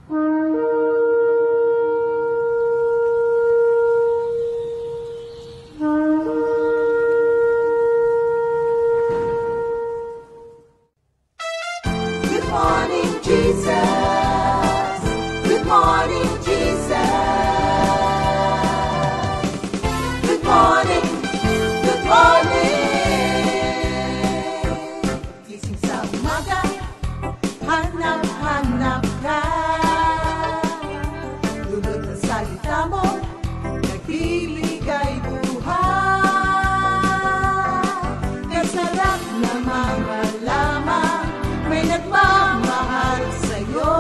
Good morning, Jesus. Good morning, Jesus. Good morning, good morning. Gising sa umaga, hanap-hanap ka. Dulot ng salita mo, nagbibigay buhay. Kasarap na mga lamang, may nagmamahal sa'yo.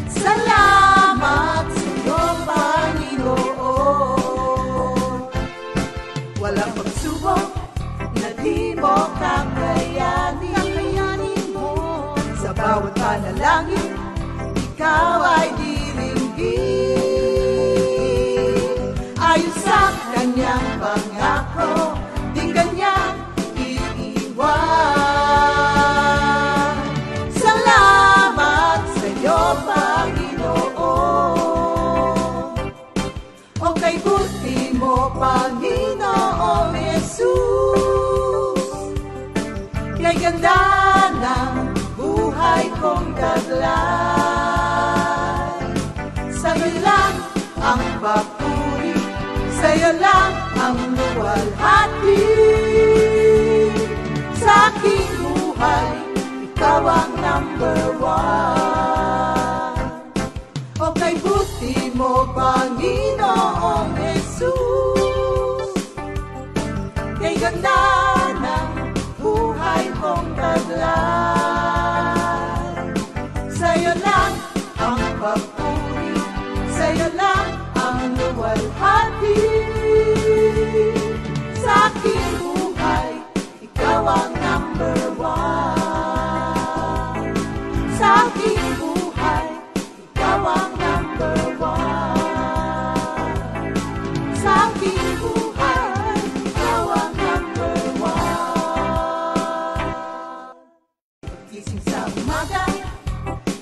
Salamat sa'yo, Panginoon. Walang pagsubok na di mo kakayanin mo. Sa bawat panalangin, ikaw ay diringgin. Ayon sa kanyang pangako, di kanyang iiwan. Salamat sa'yo, Panginoon. O kay buti mo, Panginoong Jesus. Kay ganda ng buhay kong taglay. Sa'yo lang ang papuri, sa'yo lang ang luwalhati. Sa aking buhay, ikaw ang number one. O kay buti mo, Panginoong Jesus. Kay ganda ng buhay kong taglay. Sa'yo lang ang papuri, sa'yo lang ang luwalhati. Sa aking buhay, ikaw ang number one. Sa aking buhay, ikaw ang number one. Sa aking buhay, ikaw ang number one. Gising sa umaga,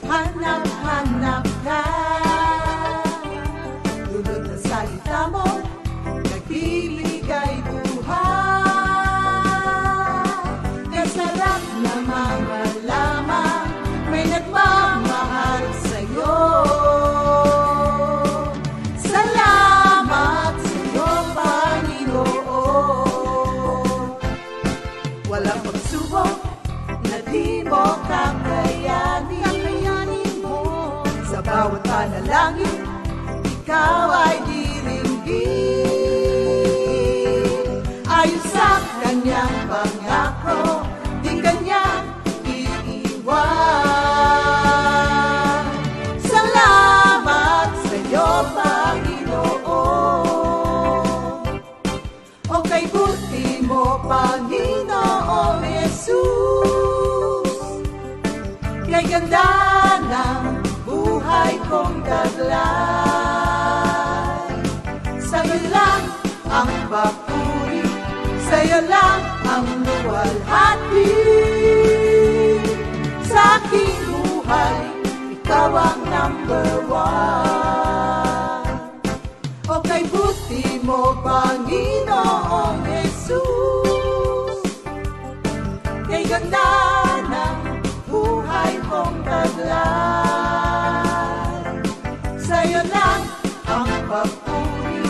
hanap-hanap ka. Dulot ng salita mo, nagbibigay buhay. Kasarap na mga lamang, may nagmamahal sa'yo. Salamat sa'yo, Panginoon. Walang pagsubok na di mo kakayanin mo. Sa bawat panalangin, ikaw ay diringgin. Ayon sa kanyang pangako, di kanyang iiwan. Salamat sa'yo, Panginoon. O kay buti mo, Panginoong Jesus. Kay ganda ng buhay kong taglay. Sa'yo lang ang papuri, sa'yo lang ang luwalhati. Sa aking buhay, ikaw ang number one. O kay buti mo, Panginoong Jesus. Kay ganda ng buhay kong taglay. Sa'yo lang ang papuri,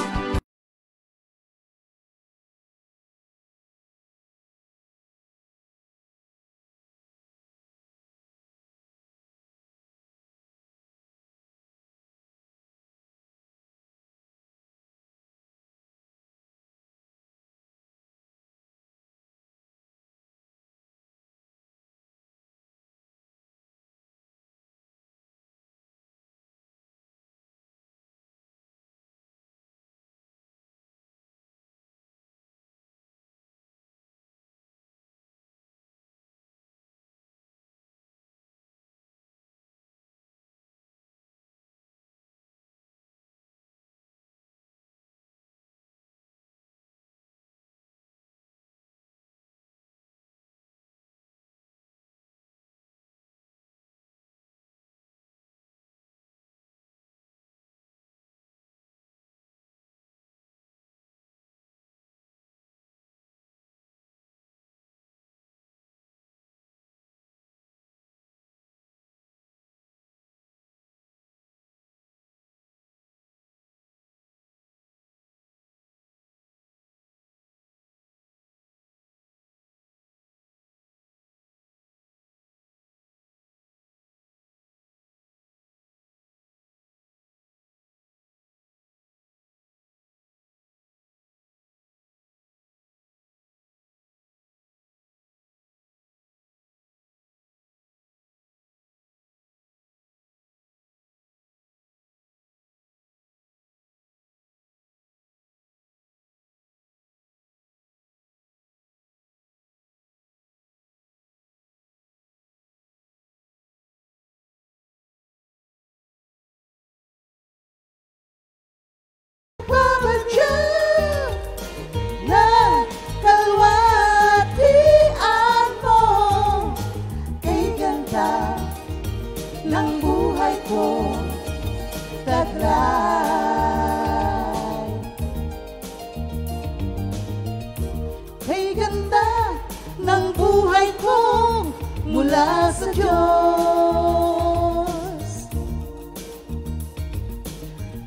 mula sa Diyos.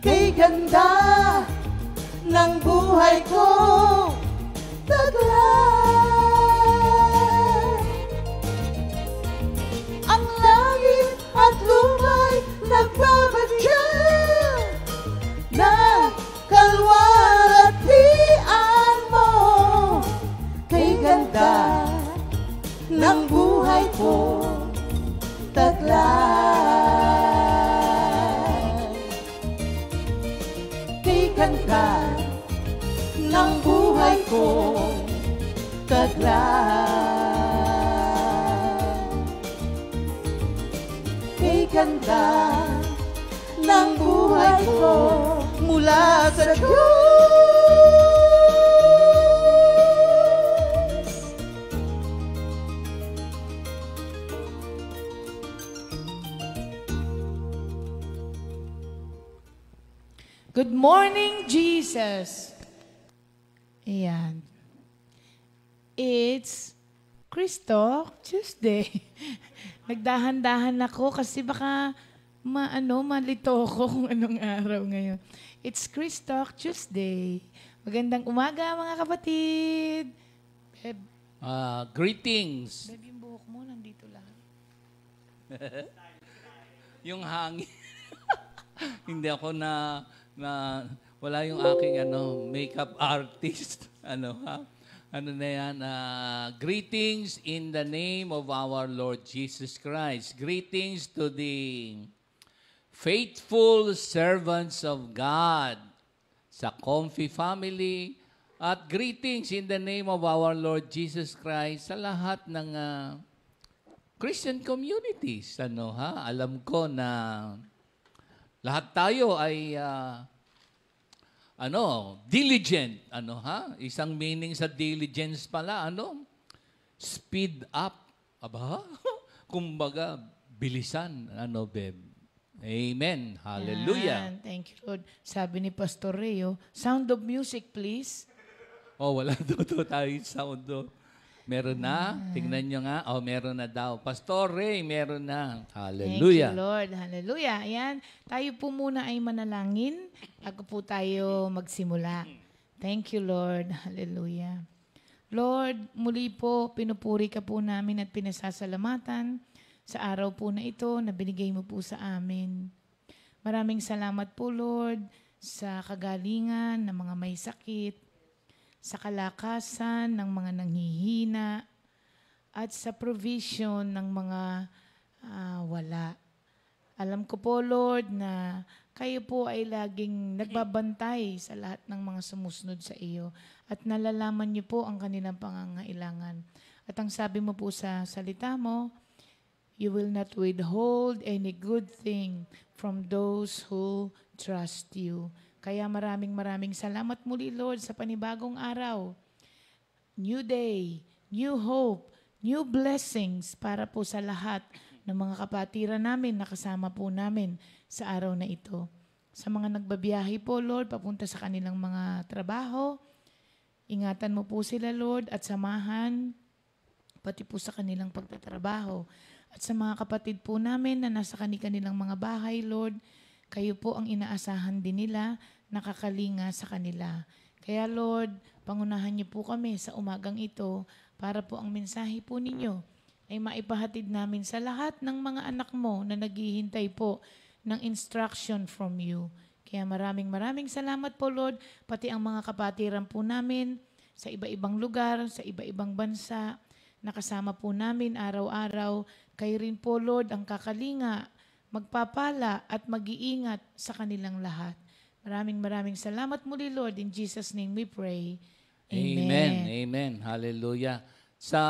Kay ganda ng buhay ko taglay. Ang langit at luma'y nagbabadya na kalwalhatian mo. Kay ganda ng buhay ko taglay. Kay ganda ng buhay ko taglay. Kay ganda ng buhay ko mula sa Diyos. Good morning, Jesus. Ayan. It's Cristo Tuesday. Nagdahan-dahan ako kasi baka malito ako kung anong araw ngayon. It's Cristo Tuesday. Magandang umaga, mga kapatid. Greetings. Babe, yung buhok mo nandito lang. Yung hangin. Hindi ako wala yung aking makeup artist. Ano na yan? Greetings in the name of our Lord Jesus Christ. Greetings to the faithful servants of God sa Comfy family. At greetings in the name of our Lord Jesus Christ sa lahat ng Christian communities. Alam ko na lahat tayo ay diligent. Isang meaning sa diligence pala, speed up. Aba, kumbaga, bilisan. Beb? Amen. Hallelujah. Yan. Thank you, Lord. Sabi ni Pastor Reo, sound of music, please. Oh, wala daw tayong sound do. Meron na. Tingnan nyo nga. Oh, meron na daw. Pastor Ray, meron na. Hallelujah. Thank you, Lord. Hallelujah. Ayan. Tayo po muna ay manalangin bago po tayo magsimula. Thank you, Lord. Hallelujah. Lord, muli po, pinupuri ka po namin at pinasasalamatan sa araw po na ito na binigay mo po sa amin. Maraming salamat po, Lord, sa kagalingan ng mga may sakit, sa kalakasan ng mga nanghihina, at sa provision ng mga wala. Alam ko po, Lord, na kayo po ay laging nagbabantay sa lahat ng mga sumusunod sa iyo at nalalaman niyo po ang kanilang pangangailangan. At ang sabi mo po sa salita mo, you will not withhold any good thing from those who trust you. Kaya maraming salamat muli, Lord, sa panibagong araw. New day, new hope, new blessings para po sa lahat ng mga kapatiran namin na kasama po namin sa araw na ito. Sa mga nagbabiyahe po, Lord, papunta sa kanilang mga trabaho, ingatan mo po sila, Lord, at samahan, pati po sa kanilang pagtatrabaho. At sa mga kapatid po namin na nasa kanilang mga bahay, Lord, kayo po ang inaasahan din nila, nakakalinga sa kanila. Kaya Lord, pangunahan niyo po kami sa umagang ito para po ang mensahe po ninyo ay maipahatid namin sa lahat ng mga anak mo na naghihintay po ng instruction from you. Kaya maraming salamat po, Lord, pati ang mga kapatiran po namin sa iba-ibang lugar, sa iba-ibang bansa, nakasama po namin araw-araw. Kayo rin po, Lord, ang kakalinga, magpapala at mag-iingat sa kanilang lahat. Maraming salamat muli, Lord. In Jesus' name we pray. Amen. Amen. Hallelujah. Sa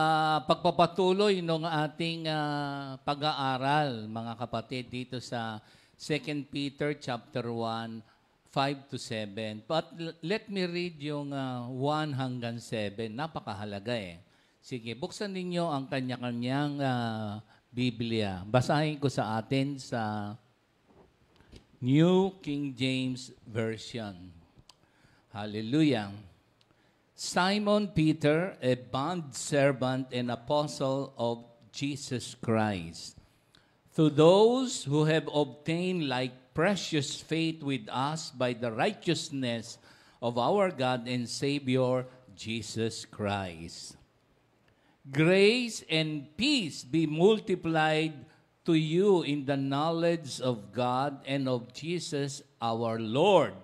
pagpapatuloy ng ating pag-aaral, mga kapatid, dito sa 2 Peter chapter 1, 5-7. But let me read yung 1 hanggang 7. Napakahalaga eh. Sige, buksan ninyo ang kanya-kanyang Biblia. Basahin ko sa atin sa New King James Version. Hallelujah. Simon Peter, a bond servant and apostle of Jesus Christ. To those who have obtained like precious faith with us by the righteousness of our God and Savior, Jesus Christ. Grace and peace be multiplied to you in the knowledge of God and of Jesus our Lord,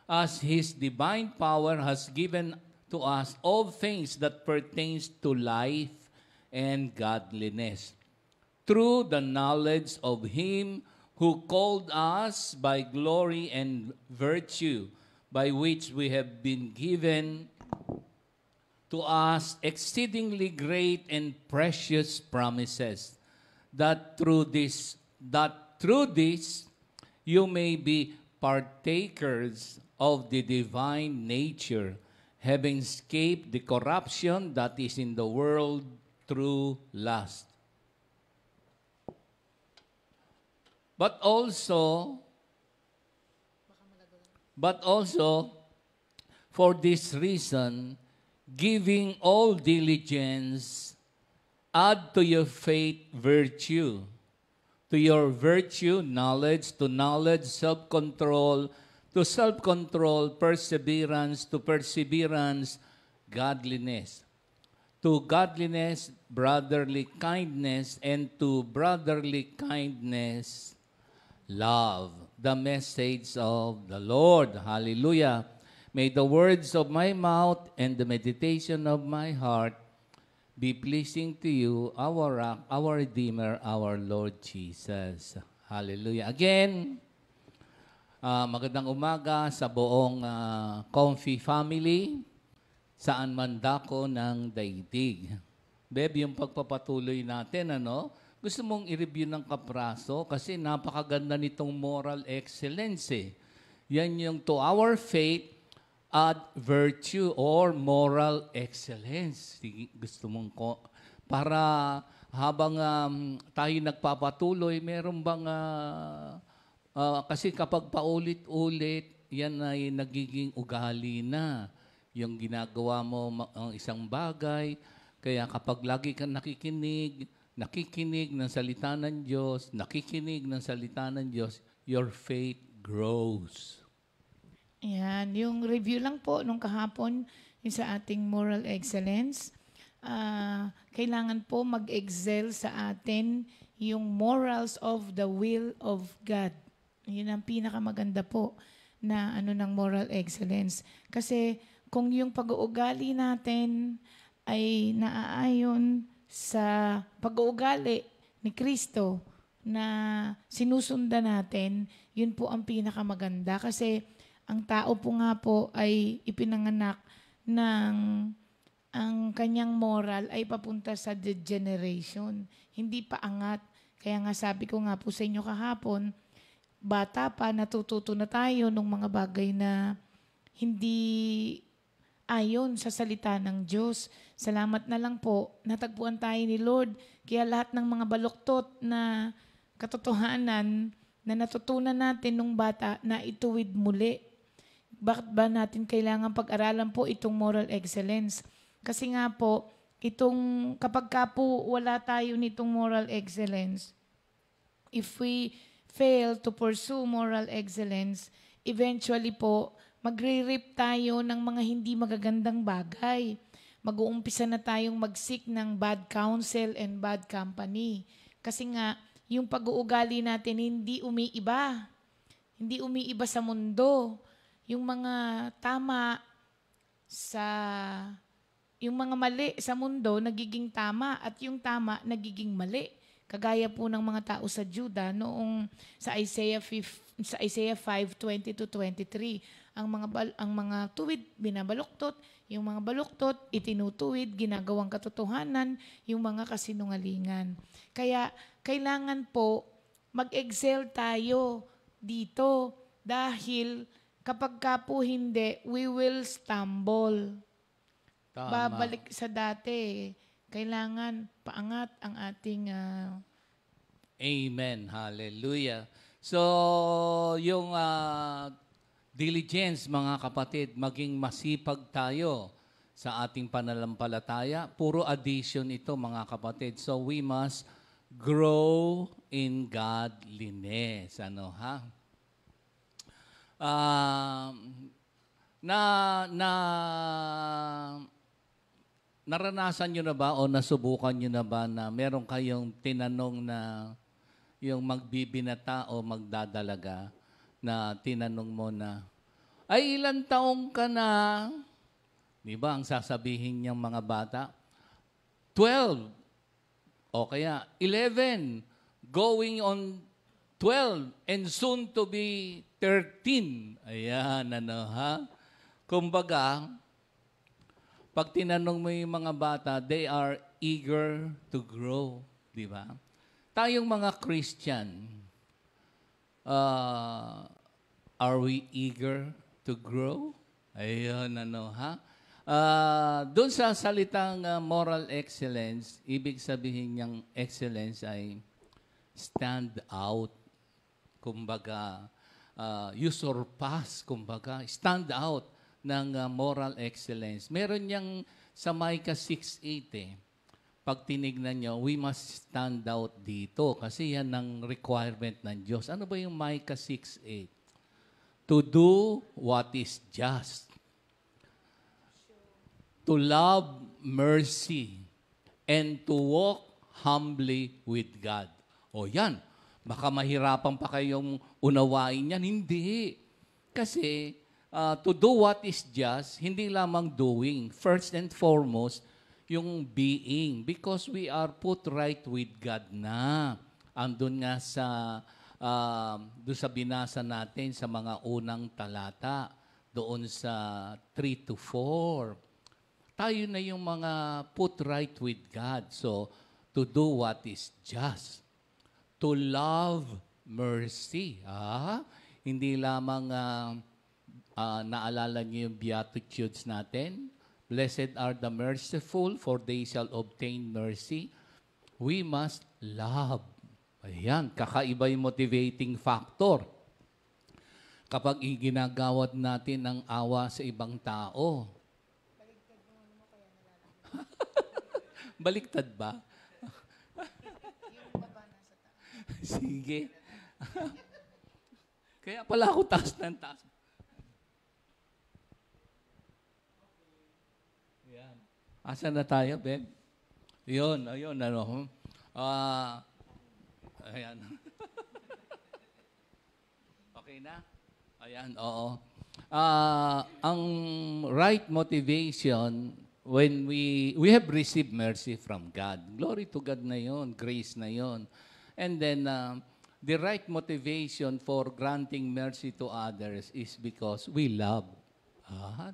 as His divine power has given to us all things that pertains to life and godliness, through the knowledge of Him who called us by glory and virtue, by which we have been given to us exceedingly great and precious promises, that through this you may be partakers of the divine nature, having escaped the corruption that is in the world through lust. But also, for this reason, giving all diligence, add to your faith virtue, to your virtue knowledge, to knowledge self-control, to self-control perseverance, to perseverance godliness, to godliness brotherly kindness, and to brotherly kindness love. The message of the Lord. Hallelujah. May the words of my mouth and the meditation of my heart be pleasing to you, our rock, our Redeemer, our Lord Jesus. Hallelujah. Again, magandang umaga sa buong Comfy family, saan man dako ng daigdig. Beb, yung pagpapatuloy natin, gusto mong i-review ng kapraso kasi napakaganda nitong moral excellence eh. Yan yung to our faith, add virtue or moral excellence. Gusto mong para habang tayo nagpapatuloy, meron bang kasi kapag paulit-ulit, yan ay nagiging ugali na. Yung ginagawa mo ang isang bagay, kaya kapag lagi kang nakikinig ng salita ng Diyos, your faith grows. Yan, yung review lang po nung kahapon yung sa ating moral excellence. Kailangan po mag-excel sa atin yung morals of the will of God. Yun ang pinakamaganda po na ng moral excellence. Kasi kung yung pag-uugali natin ay naaayon sa pag-uugali ni Kristo na sinusundan natin, yun po ang pinakamaganda. Kasi ang tao po nga po ay ipinanganak ng ang kanyang moral ay papunta sa degeneration. Hindi pa angat. Kaya nga sabi ko nga po sa inyo kahapon, bata pa, natututo na tayo ng mga bagay na hindi ayon sa salita ng Diyos. Salamat na lang po, natagpuan tayo ni Lord. Kaya lahat ng mga baluktot na katotohanan na natutunan natin nung bata na ituwid muli. Bakit ba natin kailangan pag-aralan po itong moral excellence? Kasi nga po, kapag ka po wala tayo nitong moral excellence, if we fail to pursue moral excellence, eventually po, magre-reap tayo ng mga hindi magagandang bagay. Mag-uumpisa na tayong mag-seek ng bad counsel and bad company. Kasi nga, yung pag-uugali natin hindi umiiba. Hindi umiiba sa mundo. Yung mga mali sa mundo nagiging tama at yung tama nagiging mali. Kagaya po ng mga tao sa Juda noong sa Isaiah 5:20-23, ang mga tuwid binabaluktot, yung mga baluktot itinutuwid, ginagawang katotohanan, yung mga kasinungalingan. Kaya kailangan po mag-excel tayo dito dahil kapag ka po hindi, we will stumble. Tama. Babalik sa dati. Kailangan paangat ang ating Amen. Hallelujah. So, yung diligence, mga kapatid, maging masipag tayo. sa ating pananampalataya. Puro addition ito, mga kapatid. So we must grow in godliness. Ano, ha? Naranasan nyo na ba o nasubukan nyo na ba na meron kayong tinanong na yung magbibinata o magdadalaga na tinanong mo na, ay ilan taong ka na? Di ba ang sasabihin niyang mga bata? 12. O kaya 11. Going on 12 and soon to be 13. Ayan, ano ha? Kumbaga, pag tinanong mo yung mga bata, they are eager to grow. Di ba? Tayong mga Christian, are we eager to grow? Ayun, ano ha? Doon sa salitang moral excellence, ibig sabihin niyang excellence ay stand out. Kumbaga, you surpass, kumbaga, stand out ng moral excellence. Meron niyang sa Micah 6:8 Pag tinignan nyo, we must stand out dito kasi yan ang requirement ng Diyos. Ano ba yung Micah 6:8? To do what is just. To love mercy and to walk humbly with God. O yan, baka mahirapan pa kayong unawain yan. Hindi. Kasi to do what is just, hindi lamang doing. First and foremost, yung being. Because we are put right with God na. Andun nga sa, doon sa binasa natin sa mga unang talata, doon sa 3 to 4. Tayo na yung mga put right with God. So, to do what is just. To love mercy. Hindi lamang naalala niyo yung Beatitudes natin. Blessed are the merciful, for they shall obtain mercy. We must love. Ayan, kakaiba yung motivating factor. Kapag ginagawad natin ng awa sa ibang tao. Baliktad ba? Sige. Kaya pala ako taas ng taas. Yan. Asa na tayo, Ben? Yun, ayun, ano. Ayan. Okay na? Ayan, oo. Ang right motivation, when we have received mercy from God. Glory to God na yon, grace na yon. And then, the right motivation for granting mercy to others is because we love.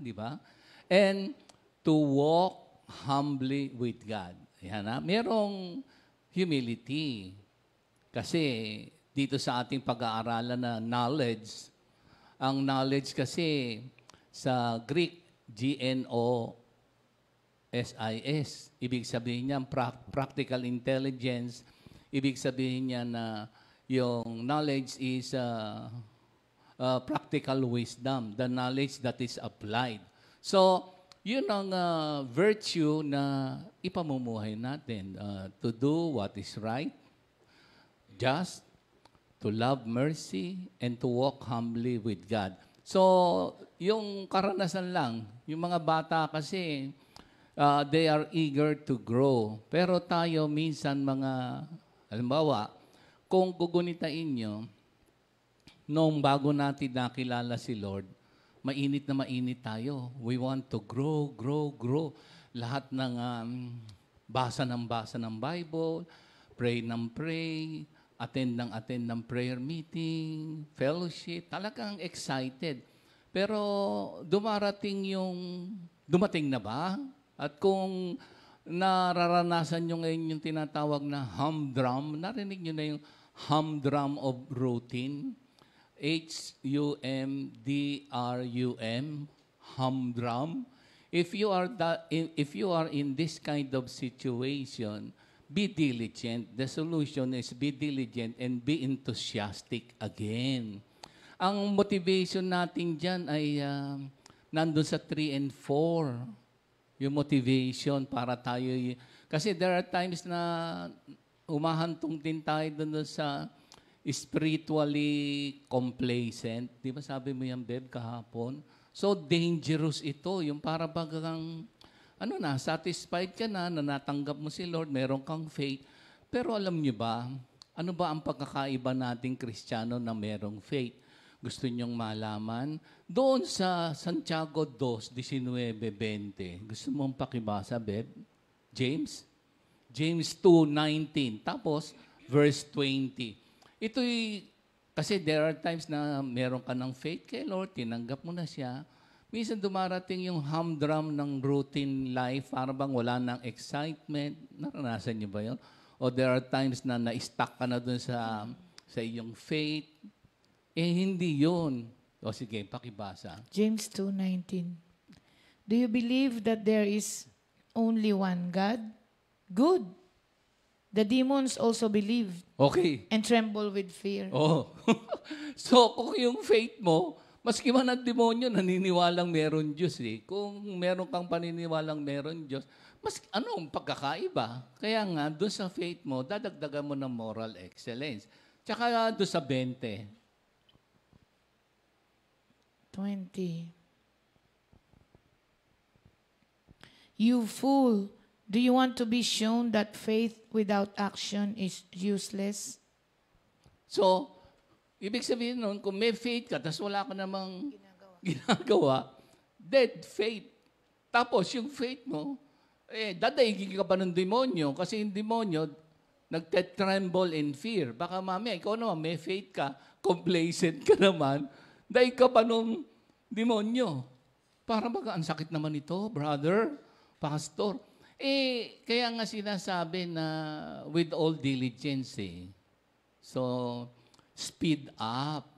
Di ba? And to walk humbly with God. Yan, merong humility. Kasi dito sa ating pag-aaralan na knowledge, ang knowledge kasi sa Greek, GNOSIS. Ibig sabihin niya, practical intelligence. Ibig sabihin niya na yung knowledge is practical wisdom, the knowledge that is applied. So, yun ang virtue na ipamumuhay natin. To do what is right, just, to love mercy, and to walk humbly with God. So, yung karanasan lang, yung mga bata kasi, they are eager to grow. Pero tayo minsan mga, halimbawa, kung gugunitain nyo, noong bago natin nakilala si Lord, mainit na mainit tayo. We want to grow, grow, grow. Lahat ng basa ng Bible, pray ng pray, attend ng prayer meeting, fellowship, talagang excited. Pero dumating na ba? At kung nararanasan nyo ngayon yung tinatawag na humdrum, narinig nyo na yung humdrum of routine? HUMDRUM, humdrum. If you are in this kind of situation, be diligent. The solution is be diligent and be enthusiastic again. Ang motivation natin dyan ay nandun sa 3 and 4. yung motivation para tayo. Kasi there are times na umahantong din tayo doon sa spiritually complacent. Di ba sabi mo yan, Beb, kahapon? So dangerous ito. Yung para bagang, satisfied ka na natanggap mo si Lord, meron kang faith. Pero alam niyo ba, ano ba ang pagkakaiba nating Kristiyano na merong faith? Gusto niyong malaman? Doon sa Santiago 2:19-20. Gusto mong pakibasa, Beb? James? James 2:19. Tapos, verse 20. Ito'y, kasi there are times na meron ka ng faith kay Lord, tinanggap mo na siya. Minsan dumarating yung humdrum ng routine life, para bang wala ng excitement. Naranasan niyo ba yun? O there are times na na-stuck ka na dun sa iyong faith. Hindi yun. O sige, pakibasa. James 2:19. Do you believe that there is only one God? Good. The demons also believe Okay. and tremble with fear. Oh. So, kung yung faith mo, maski man ang demonyo, naniniwalang meron Diyos eh. Kung meron kang paniniwalang meron Diyos, anong pagkakaiba? Kaya nga, doon sa faith mo, dadagdagan mo ng moral excellence. Tsaka doon sa 20. 20. You fool, do you want to be shown that faith without action is useless? So, ibig sabihin nun, kung may faith ka, tapos wala ka namang ginagawa, dead faith. Tapos yung faith mo, dadaigin ka pa ng demonyo kasi yung demonyo, nagte-tremble in fear. Baka mamaya, ikaw naman, may faith ka, complacent ka naman, daig ka pa nung demonyo. Para baga, ang sakit naman ito, brother, pastor. Kaya nga sinasabi na with all diligence So, speed up.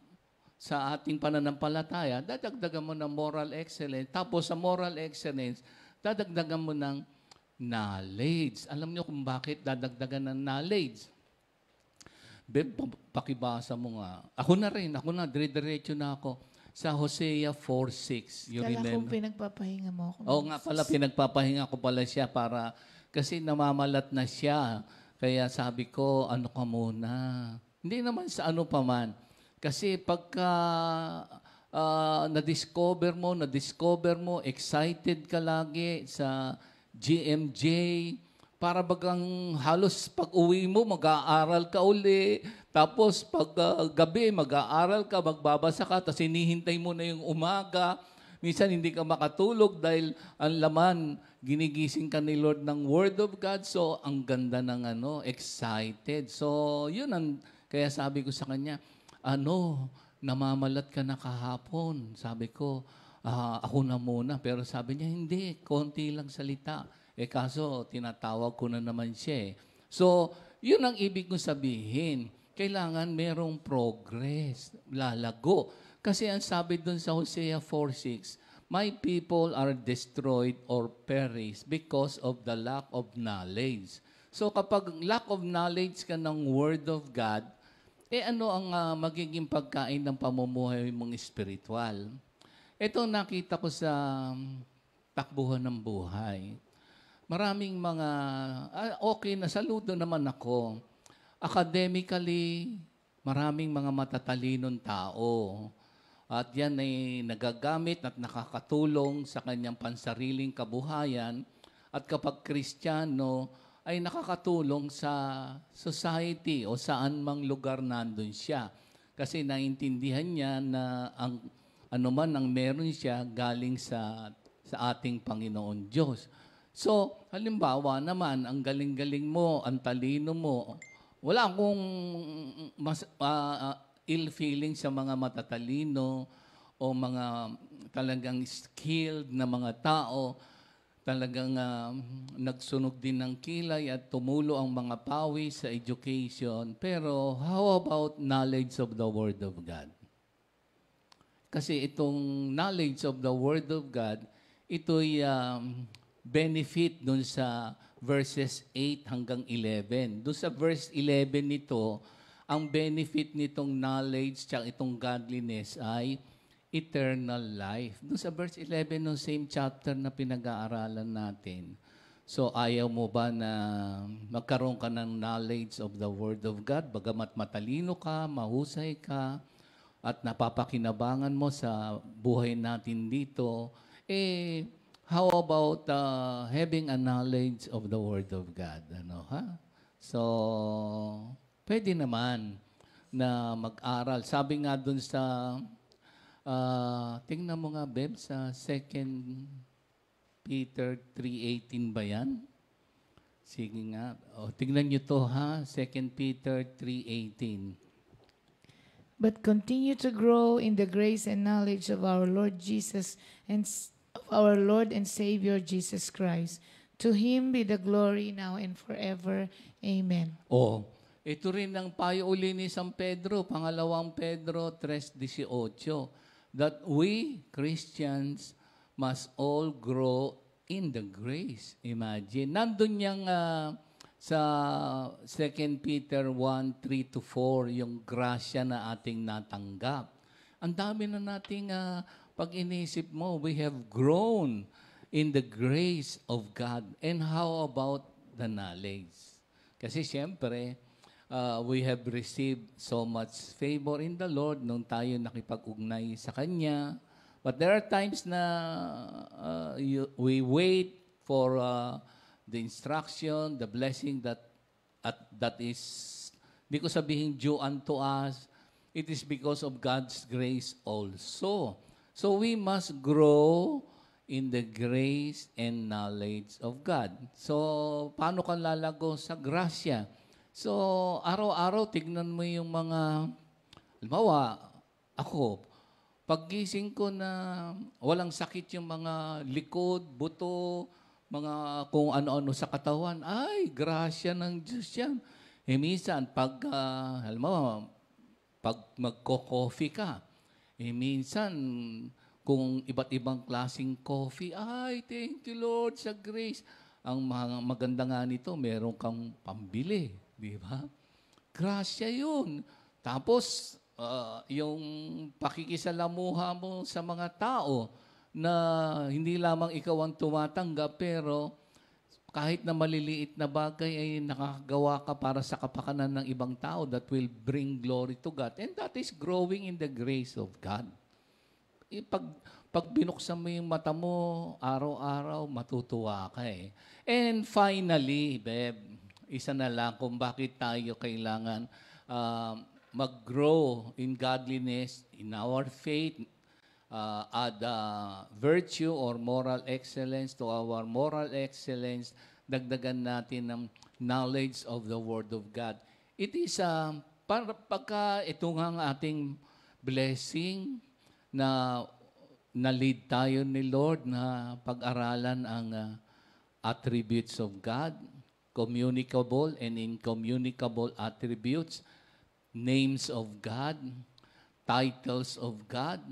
Sa ating pananampalataya, dadagdagan mo ng moral excellence. Tapos sa moral excellence, dadagdagan mo ng knowledge. Alam niyo kung bakit dadagdagan ng knowledge? Beb, pakibasa mo nga. Ako na, dire-diretso na ako. Sa Hosea 4:6. You Kala remember? kong pinagpapahinga mo ako. Oo nga pala, pinagpapahinga ko pala siya kasi namamalat na siya. Kaya sabi ko, ano ka muna? Hindi naman sa ano pa man. Kasi pagka na-discover mo, excited ka lagi sa GMJ, para bagang halos pag-uwi mo, mag-aaral ka uli. Tapos pag gabi, mag-aaral ka, magbabasa ka, tapos hinihintay mo na yung umaga. Minsan hindi ka makatulog dahil ang laman, ginigising ka ni Lord ng Word of God. So, ang ganda ng excited. So, yun ang, kaya sabi ko sa kanya, namamalat ka na kahapon. Sabi ko, ako na muna. Pero sabi niya, hindi, konti lang salita. Kaso, tinatawag ko na naman siya. So, yun ang ibig kong sabihin. Kailangan merong progress, lalago. Kasi ang sabi dun sa Hosea 4:6, my people are destroyed or perish because of the lack of knowledge. So kapag lack of knowledge ka ng Word of God, ano ang magiging pagkain ng pamumuhay mong spiritual? Ito nakita ko sa takbuhan ng buhay. Maraming mga, okay na, saludo naman ako. Academically, maraming mga matatalinong tao. At yan ay nagagamit at nakakatulong sa kanyang pansariling kabuhayan. At kapag Kristiyano, ay nakakatulong sa society o saan mang lugar nandun siya. Kasi naintindihan niya na ang anuman ang meron siya galing sa ating Panginoon Diyos. So, halimbawa naman, ang galing-galing mo, ang talino mo, wala akong ill feeling sa mga matatalino o mga talagang skilled na mga tao, talagang nagsunog din ng kilay at tumulo ang mga pawis sa education. Pero how about knowledge of the Word of God? Kasi itong knowledge of the Word of God, ito'y benefit dun sa verses 8 hanggang 11. Doon sa verse 11 nito, ang benefit nitong knowledge at itong godliness ay eternal life. Doon sa verse 11 ng same chapter na pinag-aaralan natin. So, ayaw mo ba na magkaroon ka ng knowledge of the Word of God? Bagamat matalino ka, mahusay ka, at napapakinabangan mo sa buhay natin dito, how about having a knowledge of the Word of God? Ano, ha? So, pwede naman na mag-aral. Sabi nga dun sa, tingnan mo nga, Beb, sa 2 Peter 3:18 ba yan? Sige nga. Tingnan nyo to, ha? 2 Peter 3:18. But continue to grow in the grace and knowledge of our Lord Jesus and of our Lord and Savior Jesus Christ. To Him be the glory now and forever. Amen. Ito rin ang payo uli ni San Pedro, pangalawang Pedro 3:18, that we Christians must all grow in the grace. Imagine. Nandun yung sa 2 Peter 1:3-4, yung grasya na ating natanggap. Ang dami na nating pag inisip mo, we have grown in the grace of God. And how about the knowledge? Kasi siyempre, we have received so much favor in the Lord nung tayo nakipag-ugnay sa Kanya. But there are times na we wait for the instruction, the blessing that is, di ko sabihin due unto us, it is because of God's grace also. So we must grow in the grace and knowledge of God. So, paano ka lalago sa grasya? So, araw-araw, tignan mo yung mga, halimbawa, ako, paggising ko na walang sakit yung mga likod, buto, mga kung ano-ano sa katawan, ay, grasya ng Diyos yan. Minsan, halimbawa, pag magko-coffee ka, minsan, kung iba't ibang klaseng coffee, ay, thank you Lord sa grace. Ang maganda nga nito, meron kang pambili, di ba? Grasya yun. Tapos, yung pakikisalamuha mo sa mga tao na hindi lamang ikaw ang tumatanggap, pero kahit na maliliit na bagay ay nakakagawa ka para sa kapakanan ng ibang tao that will bring glory to God. And that is growing in the grace of God. Pag binuksan mo yung mata mo, araw-araw, matutuwa ka eh. And finally, Beb, isa na lang kung bakit tayo kailangan mag-grow in godliness, in our faith, add virtue or moral excellence to our moral excellence, dagdagan natin ng knowledge of the Word of God. It is, pagka ito nga ating blessing, na lead tayo ni Lord na pag-aralan ang attributes of God, communicable and incommunicable attributes, names of God, titles of God,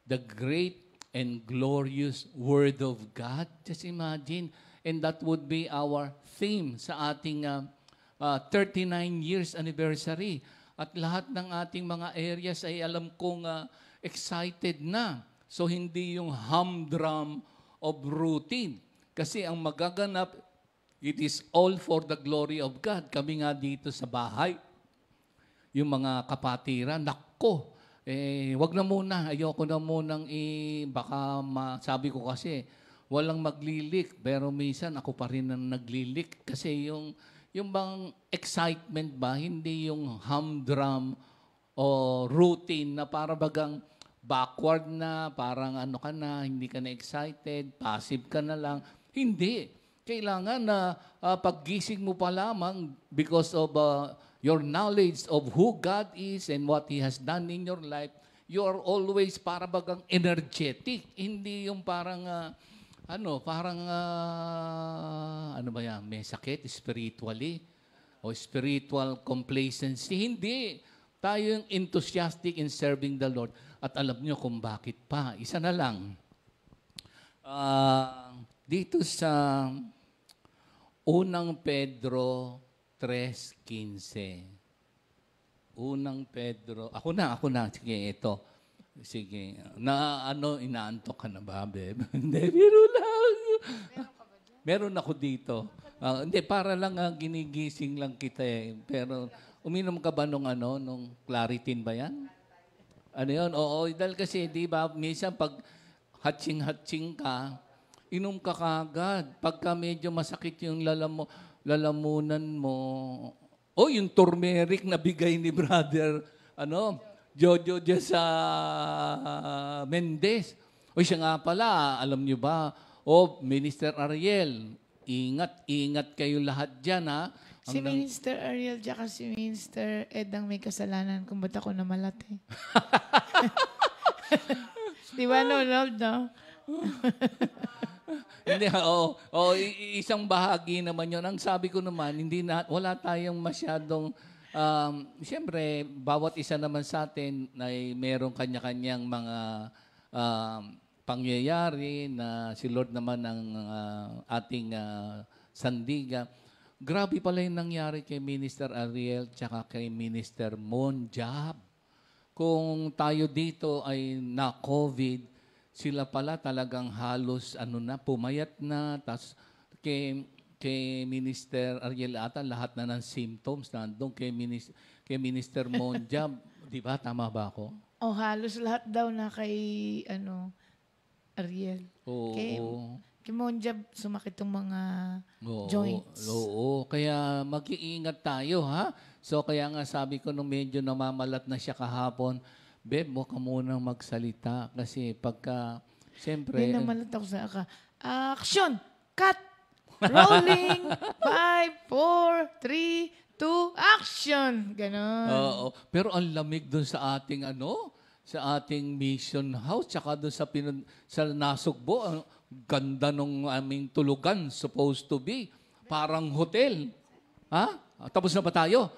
the great and glorious Word of God. Just imagine, and that would be our theme sa ating 39 years anniversary. At lahat ng ating mga areas ay alam kong excited na. So, hindi yung humdrum of routine. Kasi ang magaganap, it is all for the glory of God. Kami nga dito sa bahay, yung mga kapatiran, nakko, wag na muna, ayoko na munang baka sabi ko kasi, walang maglilik, pero minsan ako pa rin ang naglilik. Kasi yung bang excitement ba, hindi yung humdrum o routine na para bagang backward na, parang ano ka na, hindi ka na excited, passive ka na lang. Hindi. Kailangan na paggising mo pa lamang because of your knowledge of who God is and what He has done in your life, you are always para bagang energetic. Hindi yung parang, ano ba yan, may sakit spiritually o spiritual complacency. Hindi. Tayo yung enthusiastic in serving the Lord. At alam nyo kung bakit pa. Isa na lang. Dito sa 1 Pedro 3:15. 1 Pedro. Ako na. Sige, ito. Sige. Inaantok ka na ba, Beb? Hindi, biro lang. Meron ako dito. Hindi, para lang ginigising lang kita eh. Pero uminom ka ba nung Claritin ba yan? Ano yun? Oo, dahil kasi, di ba, minsan pag hatsing-hatsing ka, inom ka kagad. Pagka medyo masakit yung lalamunan mo, yung turmeric na bigay ni brother, Jojo dyan sa Mendez. Siya nga pala, alam niyo ba, Minister Ariel, ingat kayo lahat dyan, ha? Si Minister Ariel tsaka si Minister Ed ang may kasalanan kung ba't ako namalat eh. Di ba, no, love, no? Hindi, isang bahagi naman yun. Ang sabi ko naman, wala tayong masyadong, siyempre, bawat isa naman sa atin ay merong kanya-kanyang mga pangyayari na si Lord naman ang ating sandiga. Grabe pala yung nangyari kay Minister Ariel tsaka kay Minister Monjab. Kung tayo dito ay na-COVID, sila pala talagang halos pumayat na. Tapos kay Minister Ariel ata, lahat na ng symptoms nandun. Kay Minister Monjab, di ba? Tama ba ako? Halos lahat daw na kay, Ariel. Oo. Kay Monjab, sumakit yung mga joints. Oo. Kaya mag-iingat tayo, ha? So, kaya nga sabi ko nung medyo namamalat na siya kahapon, Beb, huwag ka munang magsalita. Kasi pagka, siyempre... Hindi namalat ako sa action! Cut! Rolling! 5, 4, 3, 2, action! Ganon. Oo. Pero ang lamig dun sa ating sa ating mission house, tsaka dun sa Nasugbo, ang ganda nung aming tulugan, supposed to be. Parang hotel. Ha? Tapos na ba tayo?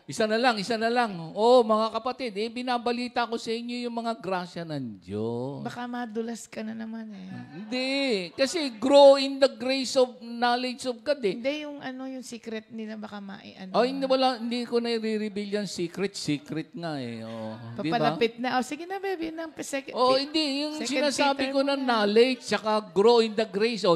Isa na lang. Mga kapatid, binabalita ko sa inyo yung mga grasya ng Diyos. Baka madulas ka na naman eh. Hindi. Kasi grow in the grace of knowledge of God eh. Hindi yung secret nila baka Hindi ko na i-reveal yung secret. Secret nga eh. Papalapit na. Sige na, baby. Hindi. Yung sinasabi ko na knowledge, saka grow in the grace.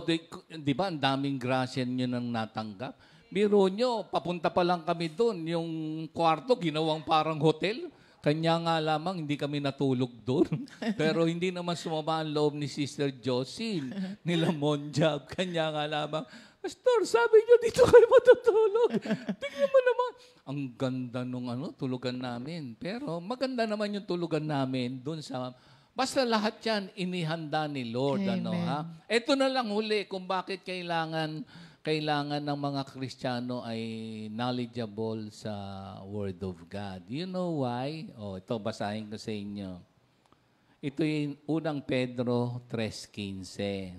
Di ba, ang daming grasya nyo nang natanggap. Biro nyo, papunta pa lang kami doon. Yung kwarto, ginawang parang hotel. Kanya nga lamang, hindi kami natulog doon. Pero hindi naman sumama ang loob ni Sister Josie, nila Monjab. Kanya nga lamang, Pastor, sabi nyo dito kayo matutulog. Tingnan mo naman. Ang ganda nung tulugan namin. Pero maganda naman yung tulugan namin doon sa... Basta lahat yan, inihanda ni Lord. Amen. Ito na lang huli kung bakit kailangan ng mga Kristiyano ay knowledgeable sa Word of God. You know why? Ito, basahin ko sa inyo. Ito yung unang Pedro 3:15.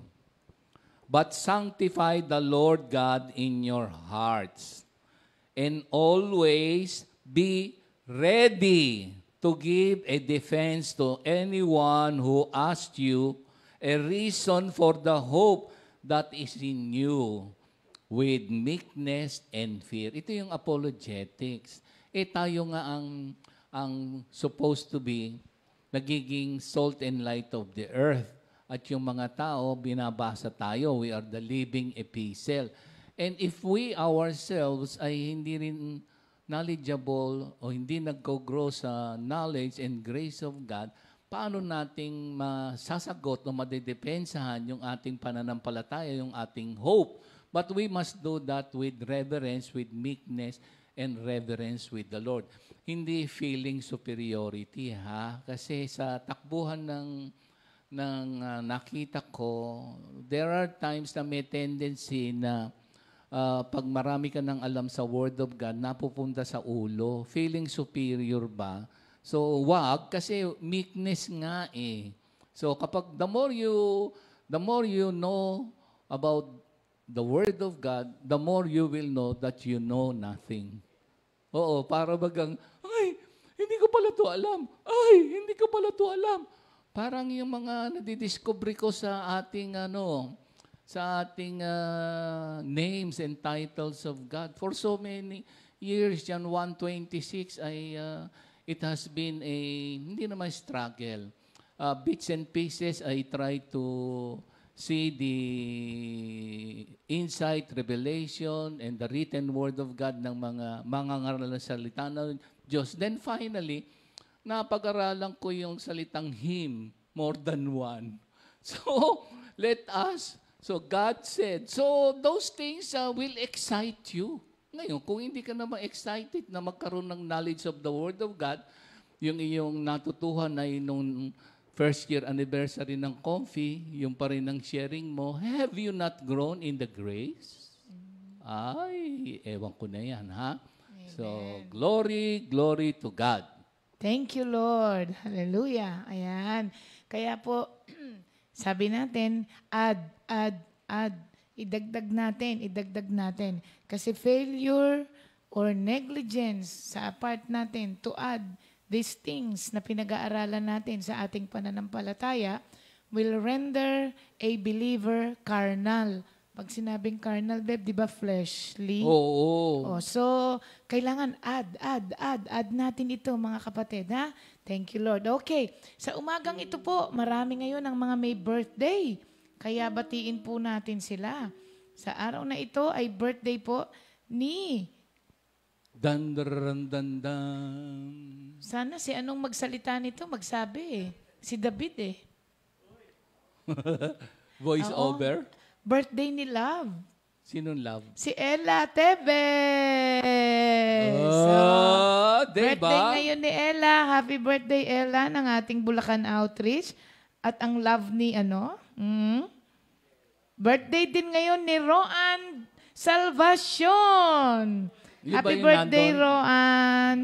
But sanctify the Lord God in your hearts, and always be ready to give a defense to anyone who asks you a reason for the hope that is in you, with meekness and fear. Ito yung apologetics. Tayo nga ang supposed to be nagiging salt and light of the earth. At yung mga tao, binabasa tayo. We are the living epistle. And if we ourselves ay hindi rin knowledgeable o hindi nag-grow sa knowledge and grace of God, paano nating masasagot o madedepensahan yung ating pananampalataya, yung ating hope? But we must do that with reverence, with meekness, and reverence with the Lord. Hindi feeling superiority, ha? Kasi sa takbuhan ng nakita ko, there are times na may tendency na pag marami ka ng alam sa Word of God, napupunta sa ulo. Feeling superior ba? So, wag, kasi meekness nga eh. So, kapag the more you know about the Word of God, the more you will know that you know nothing. Oo, para bagang, hindi ko pala to alam. Hindi ko pala to alam. Parang yung mga nadidiscover ko sa ating names and titles of God. For so many years, John 1:26 ay it has been a, hindi naman struggle. Bits and pieces, I try to see the insight, revelation, and the written word of God ng mga mangangaral na salita ng Diyos. Then finally, napag-aralan ko yung salitang him more than one. So, so God said, so those things will excite you. Ngayon, kung hindi ka naman excited na magkaroon ng knowledge of the Word of God, yung iyong natutuhan ay nung first year anniversary ng Comfy, yung pa rin ng sharing mo, have you not grown in the grace? Ay, ewan ko na yan, ha? Amen. So, glory to God. Thank you, Lord. Hallelujah. Ayan. Kaya po, sabi natin, add. Idagdag natin. Kasi failure or negligence sa part natin to add these things na pinag-aaralan natin sa ating pananampalataya will render a believer carnal. Pag sinabing carnal, Beb, di ba fleshly? Oo. So, kailangan add natin ito, mga kapatid, ha? Thank you, Lord. Okay, sa umagang ito po, marami ngayon ang mga may birthday. Kaya batiin po natin sila. Sa araw na ito ay birthday po ni... Dan. Sana si anong magsalita nito, magsabi eh. Si David eh. Voice Oo. over? Birthday ni Love. Sinong love? Si Ella Tevez. Diba? Birthday ngayon ni Ella. Happy birthday, Ella, ng ating Bulacan Outreach. At ang love ni birthday din ngayon ni Roan Salvacion. Yung ba Happy yung birthday, nandun? Roan.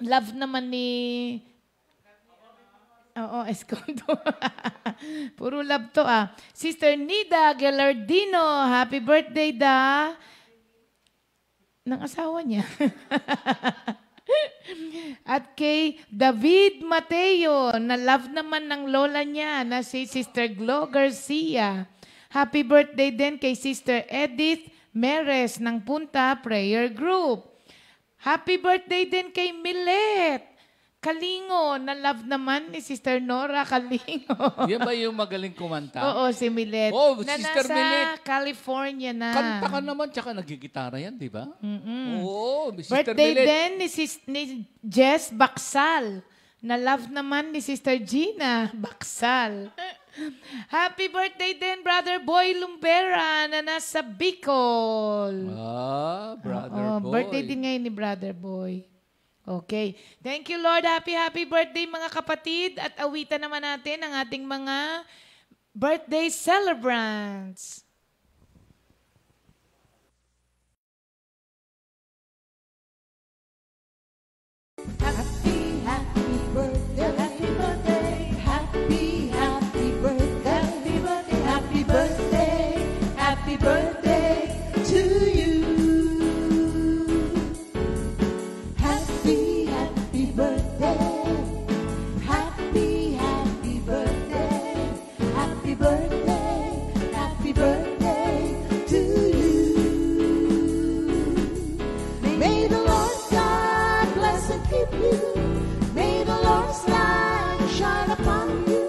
Love naman ni... Oo, Escondo. Puro love to Sister Nida Galardino. Happy birthday, Da. Ng asawa niya. At kay David Mateo, na love naman ng lola niya na si Sister Glo Garcia. Happy birthday din kay Sister Edith Meres ng Punta Prayer Group. Happy birthday din kay Milet Kalingo, na love naman ni Sister Nora Kalingo. Yan ba yung magaling kumanta? Oo, si Milet. Oh, na Sister nasa Milet. California na. Kanta ka naman, tsaka nagigitara yan, di ba? Oo, Sister Birthday Milet. din ni Jess Baksal. Na love naman ni Sister Gina Baksal. Happy birthday din, Brother Boy Lumbera, na nasa Bicol. Brother Boy. Birthday din ngayon ni Brother Boy. Okay. Thank you, Lord. Happy birthday, mga kapatid. At awitan naman natin ang ating mga birthday celebrants. Happy, happy birthday, happy birthday, happy, happy birthday, happy birthday, happy birthday, happy birthday to you. Happy, happy birthday, happy, happy birthday, happy birthday, happy birthday to you. May the Lord God bless and keep you. May the Lord's light shine upon you.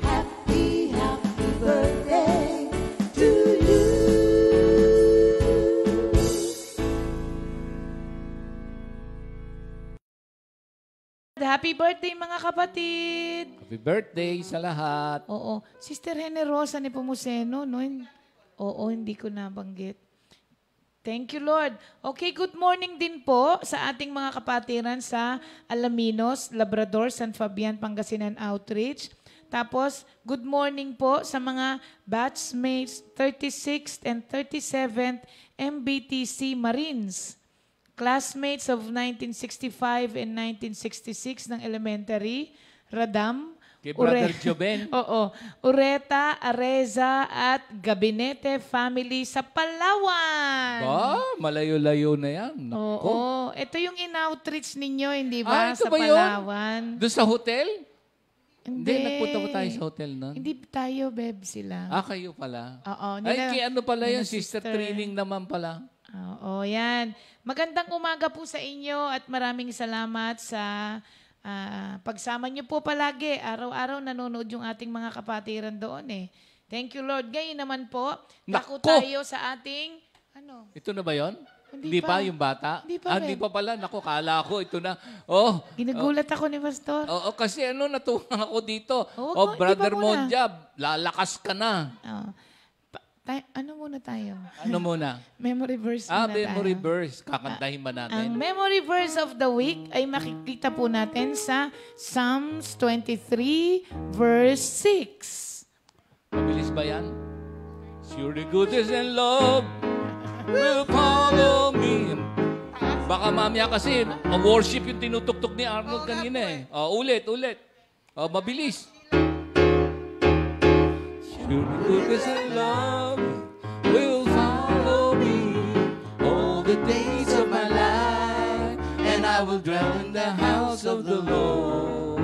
Happy, happy birthday to you. Happy birthday, mga kapatid. Happy birthday sa lahat. Oo. Sister Generosa ni Pumuseno, no? Oo, hindi ko nabanggit. Thank you, Lord. Okay, good morning din po sa ating mga kapatiran sa Alaminos, Labrador, San Fabian, Pangasinan Outreach. Tapos, good morning po sa mga batchmates 36th and 37th MBTC Marines. Classmates of 1965 and 1966 ng elementary, Radam, Kay Brother Joben. Oo. Ureta, Areza at Gabinete Family sa Palawan. Malayo-layo na yan. Nako. Oo. Ito yung in-outreach ninyo, hindi ba? Ito Sa ba yun? Palawan. Doon sa hotel? Hindi. Nagpunta ba tayo sa hotel na? Hindi tayo, Beb, sila. Kayo pala. Oo. Ay, kay ano pala nila yung sister training naman pala. Oo, yan. Magandang umaga po sa inyo at maraming salamat sa pagsama niyo po palagi. Araw-araw nanonood yung ating mga kapatiran doon eh. Thank you, Lord. Ngayon naman po, dako Nako! tayo sa ating, Ito na ba yon? Hindi Hindi pa pa. yung bata? Hindi pa, Hindi Ben. pa pala. Naku, kala ko ito na. Oh, Ginugulat ako ni Pastor. oo, kasi natuwa ako dito. Oo, Oh, hindi Brother pa muna. Monjab, lalakas ka na. Ano muna tayo? Ano muna? Memory verse muna Memory tayo. verse. Kakantahin ba Ang natin? memory verse of the week ay makikita po natin sa Psalms 23 verse 6. Mabilis ba yan? Surely goodness and love will follow me. Baka mamaya kasi worship yung tinutuktok ni Arnold kanina eh. Ulit. Mabilis. Surely goodness and love will follow me all the days of my life, and I will dwell in the house of the Lord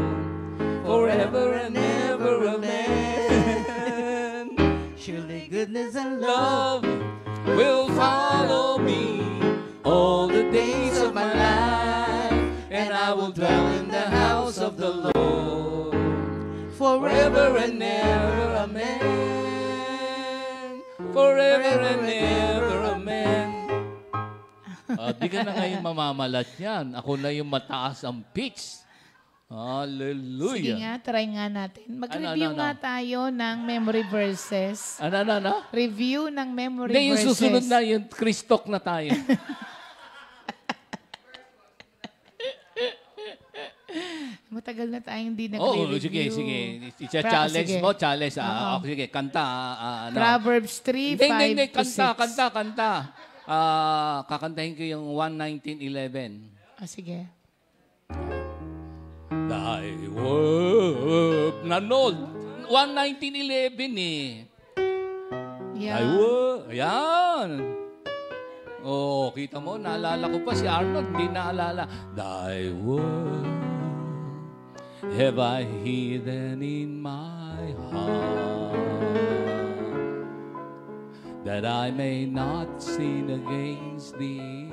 forever and ever. Amen. Surely goodness and love Love will follow me all the days of my life, and I will dwell in the house of the Lord forever and ever. Amen. Forever and ever. Amen. Di ka na ngayon mamamalat yan. Ako na yung mataas ang pitch. Sige Hallelujah. nga, try nga natin. Mag-review Ano? nga tayo ng memory verses. Ano? Review ng memory Hindi, yung verses. susunod na, yung Christok na tayo. Matagal na tayong hindi Oo, nag-review. sige. Challenge Sige. mo, challenge. Oo. Sige, kanta. Ano. Proverbs 3, 5 Hindi, to 6. kanta. Kakantahin ko yung 1:19:11. Sige. Thy word. Nanood. 1:19:11 eh. Thy Yeah. word. Ayan. Oh, kita mo, naalala ko pa si Arnold, hindi naalala. Thy word have I hidden in my heart, that I may not sin against thee,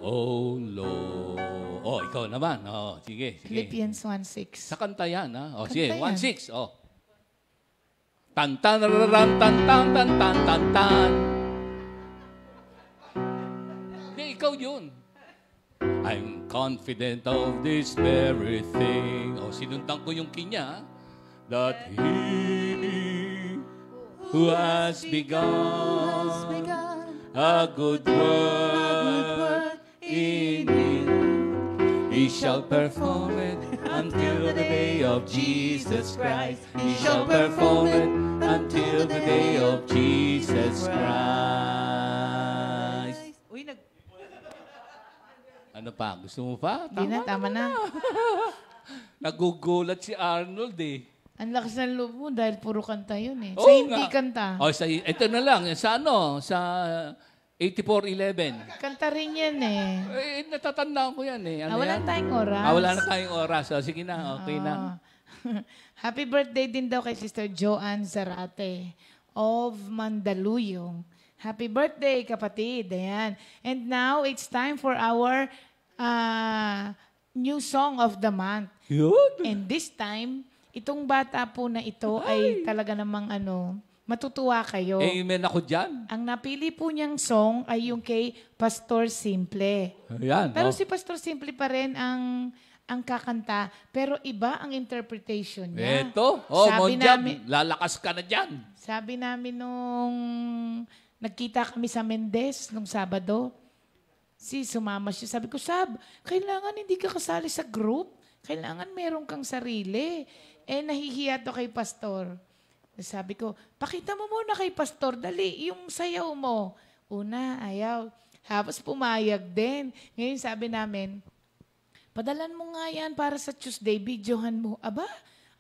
O Lord. Oh, ikaw naman. Oh, sige. Philippians 1:6. Sa kanta yan, ha? Oh, sige, Kanta yan. 1:6. Oh. Tan tan raran tan tan tan tan tan tan. Hindi, ikaw yun. I'm confident of this very thing. Oh, sinundan ko yung kinya. That He who has begun a good work in me, He shall perform it until the day of Jesus Christ. He shall perform it until the day of Jesus Christ. Uy, Ano pa? Gusto mo pa? Hindi na, tama na. Nagugulat si Arnold eh. Ang lakas ng loob mo dahil puro kanta yun eh. Oo Sa hindi nga. kanta. Oh, ito na lang. Sa ano? Sa 8411. Kanta rin yan eh. Natatandaan ko yan eh. Ano Wala yan? tayong oras. Wala na tayong oras. So, sige na. Okay na. Happy birthday din daw kay Sister Joanne Zarate of Mandaluyong. Happy birthday, kapatid. Ayan. And now, it's time for our new song of the month. Yun. And this time, itong bata po na ito ay talaga namang matutuwa kayo. Amen ako dyan. Ang napili po niyang song ay yung kay Pastor Simple. Ayan. Pero oh. si Pastor Simple pa rin ang kakanta, pero iba ang interpretation niya. Eto. Monjab, lalakas ka na dyan. Sabi namin nung nagkita kami sa Mendez nung Sabado, sumama siya. Sabi ko, Sab, kailangan hindi ka kasali sa group. Kailangan meron kang sarili. Nahihiya to kay Pastor. Sabi ko, pakita mo muna kay Pastor. Dali, yung sayaw mo. Una, ayaw. Tapos pumayag din. Ngayon sabi namin, padalan mo nga yan para sa Tuesday, videohan mo. Aba,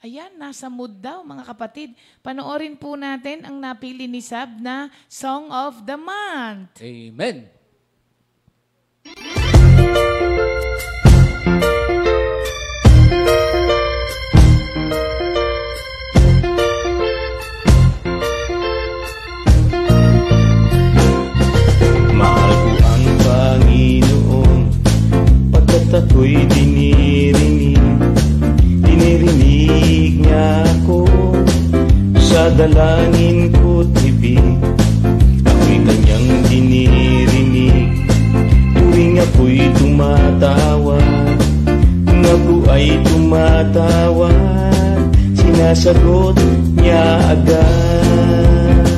ayan, nasa mood daw mga kapatid. Panoorin po natin ang napili ni Sab na Song of the Month. Amen. ko'y dinirinig niya ako sa dalangin ko't ibig. Ako'y kanyang dinirinig tuwing ako'y tumatawag. Kung ako ay tumatawag, sinasagot niya agad.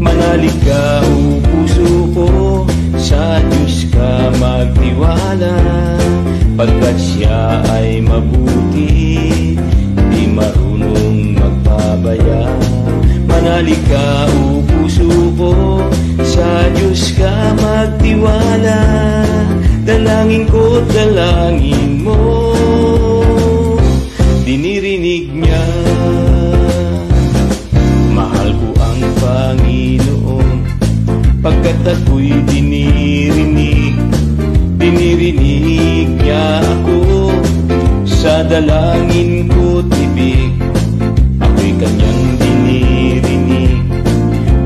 Manalig ka o puso ko, sa Diyos ka magtiwala, pagkat siya ay mabuti, di marunong magpabaya. Manalig ka o puso ko, sa Diyos ka magtiwala, dalangin ko, dalangin mo, dinirinig niya. Mahal ko ang Panginoon, pagkat ako'y dinirinig niya ako sa dalangin ko't ibig. Ako'y kanyang dinirinig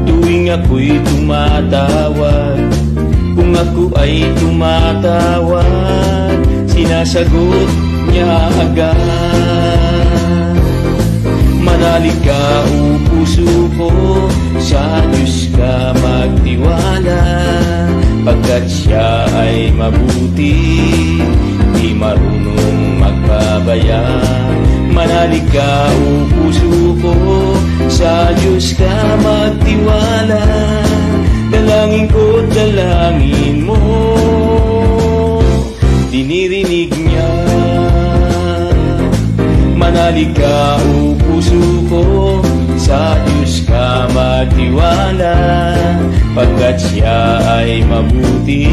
tuwing ako'y tumatawag. Kung ako ay tumatawag, sinasagot niya agad. Manalig ka o puso ko, sa Diyos ka magtiwala, pagkat siya ay mabuti, di marunong magpabaya. Manalig ka o puso ko, sa Diyos ka magtiwala, dalangin ko, dalangin mo, dinirinig niya. Manalig ka o puso ko, sa Diyos ka magtiwala, pagkat siya ay mabuti,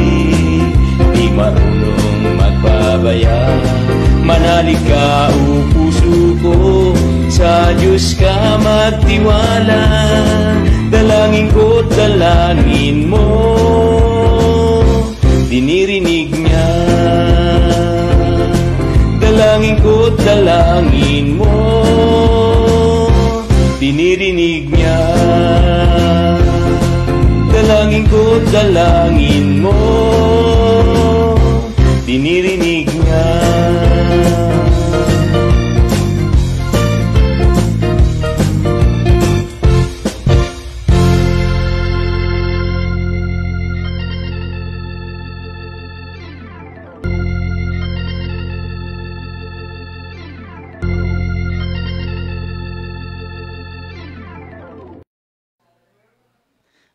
di marunong magpabaya. Manalig ka o puso ko, sa Diyos ka magtiwala, dalangin ko, dalangin mo, dinirinig niya. Dalangin ko, dalangin mo, dinirinig niya. Dalangin ko, dalangin mo, dinirinig niya.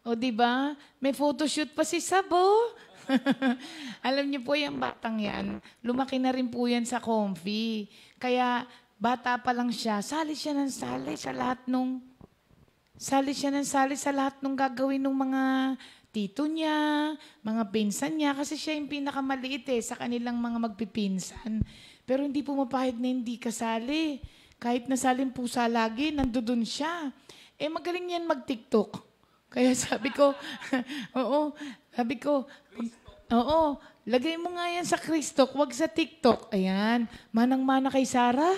O diba? May photoshoot pa si Sabo. Alam niyo po yung batang yan, lumaki na rin po yan sa Comfy. Kaya bata pa lang siya, sali siya ng sali sa lahat nung gagawin ng mga tito niya, mga pinsan niya, kasi siya yung pinakamaliit sa kanilang mga magpipinsan. Pero hindi pumapahig na hindi kasali. Kahit nasaling pusa lagi, nandoon siya. Magaling yan mag-TikTok. Kaya sabi ko, lagay mo nga yan sa Kristok, wag sa TikTok. Ayan, manang-mana kay Sarah.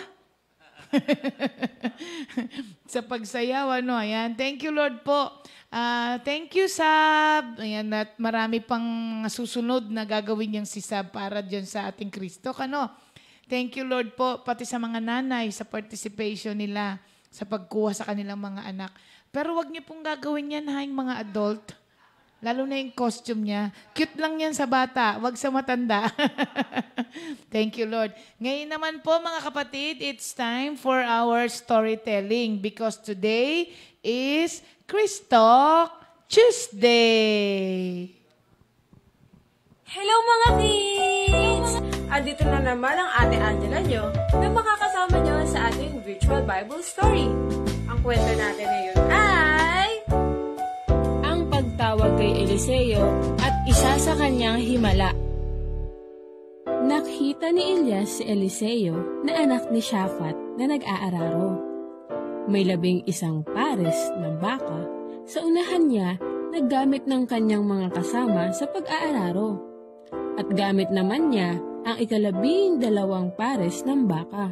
Sa pagsayaw, ayan. Thank you, Lord po. Thank you, Sab. Ayan, at marami pang susunod na gagawin niyang si Sab para dyan sa ating Kristok, Thank you, Lord po, pati sa mga nanay, sa participation nila, sa pagkuha sa kanilang mga anak. Pero wag niyo pong gagawin yan, yung mga adult. Lalo na yung costume niya. Cute lang yan sa bata, wag sa matanda. Thank you, Lord. Ngayon naman po, mga kapatid, it's time for our storytelling because today is Kristok Tuesday. Hello mga kids! Andito na naman ang Ate Angela nyo na makakasama nyo sa ating virtual Bible story. Ang kwento natin ngayon ay ang pagtawag kay Eliseo at isa sa kanyang himala. Nakita ni Elias si Eliseo na anak ni Shaphat na nag-aararo. May 11 pares na baka. Sa unahan niya, naggamit ng kanyang mga kasama sa pag-aararo. At gamit naman niya ang 12 pares ng baka.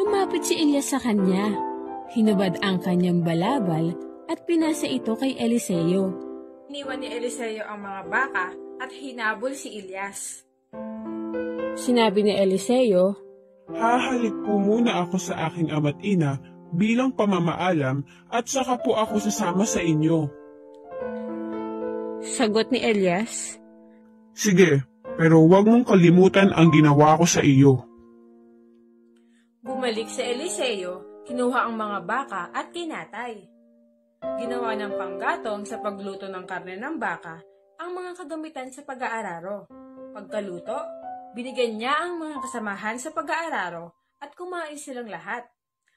Lumapit si Elias sa kanya. Hinubad ang kanyang balabal at pinasa ito kay Eliseo. Iniwan ni Eliseo ang mga baka at hinabol si Elias. Sinabi ni Eliseo, Hahalik po muna ako sa aking ama't ina bilang pamamaalam at saka po ako sasama sa inyo. sagot ni Elias, Sige, pero huwag mong kalimutan ang ginawa ko sa iyo. Bumalik si Eliseo, kinuha ang mga baka at kinatay. Ginawa ng panggatong sa pagluto ng karne ng baka ang mga kagamitan sa pag-aararo. Pagkaluto, binigyan niya ang mga kasamahan sa pag-aararo at kumain silang lahat.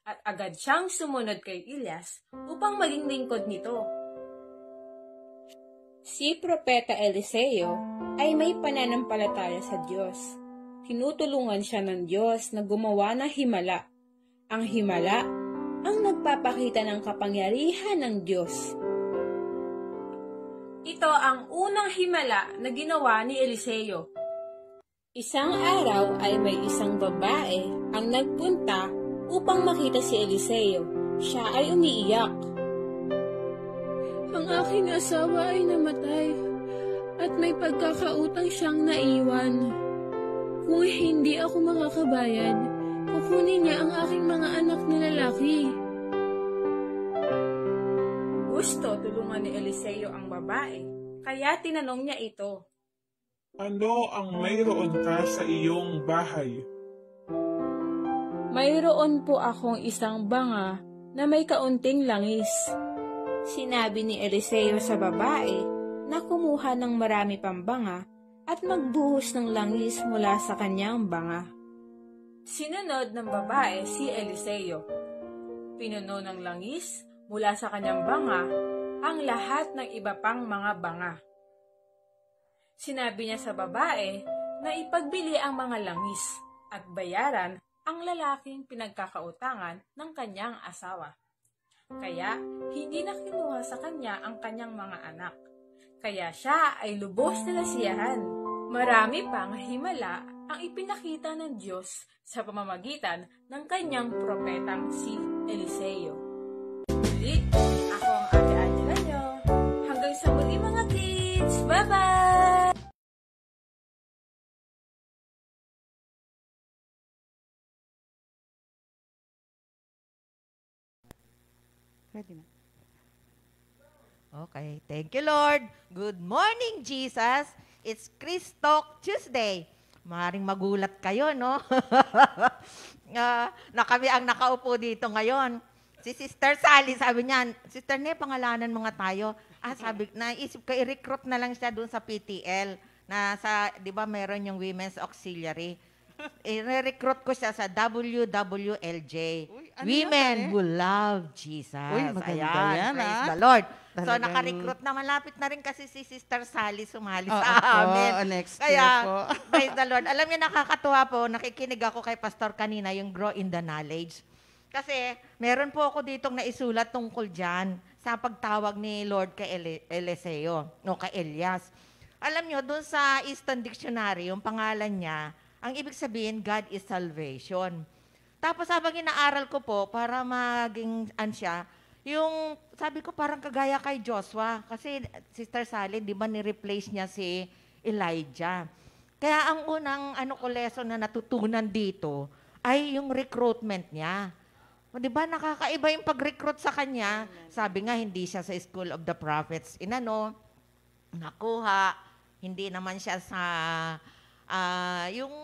At agad siyang sumunod kay Elias upang maging lingkod nito. Si Propeta Eliseo ay may pananampalataya sa Diyos. Tinutulungan siya ng Diyos na gumawa ng himala. Ang himala ang nagpapakita ng kapangyarihan ng Diyos. Ito ang unang himala na ginawa ni Eliseo. Isang araw ay may isang babae ang nagpunta upang makita si Eliseo. Siya ay umiiyak. Ang aking asawa ay namatay at may pagkakautang siyang naiwan. Kung hindi ako makakabayad, kukunin niya ang aking mga anak na lalaki. Gusto tulungan ni Eliseo ang babae, kaya tinanong niya ito. Ano ang mayroon ka sa iyong bahay? Mayroon po akong isang banga na may kaunting langis. Sinabi ni Eliseo sa babae na kumuha ng marami pang banga at magbuhos ng langis mula sa kanyang banga. Sinunod ng babae si Eliseo. Pinuno ng langis mula sa kanyang banga ang lahat ng iba pang mga banga. Sinabi niya sa babae na ipagbili ang mga langis at bayaran ang lalaking pinagkakautangan ng kanyang asawa. Kaya hindi na kinuha sa kanya ang kanyang mga anak. Kaya siya ay lubos na nasiyahan. Marami pang himala ang ipinakita ng Diyos sa pamamagitan ng kanyang propetang si Eliseo. Muli, ako ang Ate Angela nyo. Hanggang sa muli mga kids! Bye-bye! Okay, thank you, Lord. Good morning, Jesus. It's Chris Talk Tuesday. Maring magulat kayo, no? Na kami ang nakaupo dito ngayon. Si Sister Sally, sabi niya, Sister Ne, pangalanan mga tayo. Sabi, naisip ko, i-recruit na lang siya dun sa PTL. Na sa, di ba, meron yung Women's Auxiliary. I-recruit ko siya sa WWLJ. Women who love Jesus. Uy, maganda Ayan, yan, praise ah. the Lord. So, Talagang- naka-recruit na. Malapit na rin kasi si Sister Sally sumali Oo sa po, amin. next Kaya, year po. praise the Lord. Alam niyo, nakakatuwa po, nakikinig ako kay Pastor kanina, yung Grow in the Knowledge. Kasi, meron po ako ditong naisulat tungkol dyan sa pagtawag ni Lord kay Eliseo, o kay Elias. Alam niyo, doon sa Easton Dictionary, yung pangalan niya, ang ibig sabihin, God is salvation. Tapos habang inaaral ko po, para maging siya, yung sabi ko parang kagaya kay Joshua. Kasi Sister Sally, di ba ni-replace niya si Elijah. Kaya ang unang lesson na natutunan dito ay yung recruitment niya. O, di ba nakakaiba yung pag-recruit sa kanya? Sabi nga, hindi siya sa School of the Prophets. Nakuha. Hindi naman siya sa yung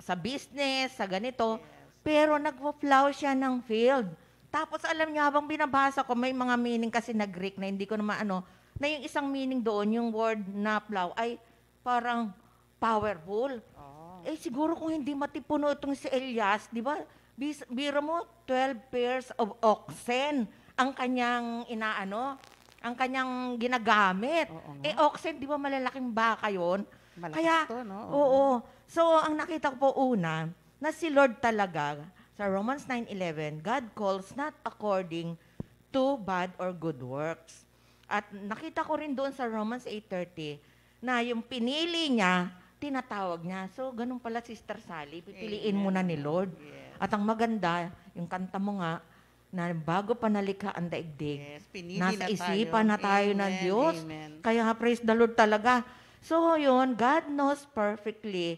sa business, sa ganito. Pero nagpo-plow siya ng field. Tapos alam niyo, habang binabasa ko, may mga meaning kasi na Greek na hindi ko naman na yung isang meaning doon, yung word na plow, ay parang powerful. Siguro kung hindi matipuno itong si Elias, di ba, biro mo, 12 pairs of oxen ang kanyang ang kanyang ginagamit. Oxen, di ba malalaking baka yun? Malakas Kaya, to, no? oo. So, ang nakita ko po una, na si Lord talaga, sa Romans 9:11, God calls not according to bad or good works. At nakita ko rin doon sa Romans 8:30, na yung pinili niya, tinatawag niya. So, ganun pala, Sister Sally, pipiliin mo na ni Lord. At ang maganda, yung kanta mo nga, na bago pa nalikha ang daigdig, pinili nasa na tayo. isipan na tayo ng Amen, Diyos. amen. Kaya praise the Lord talaga. So yun, God knows perfectly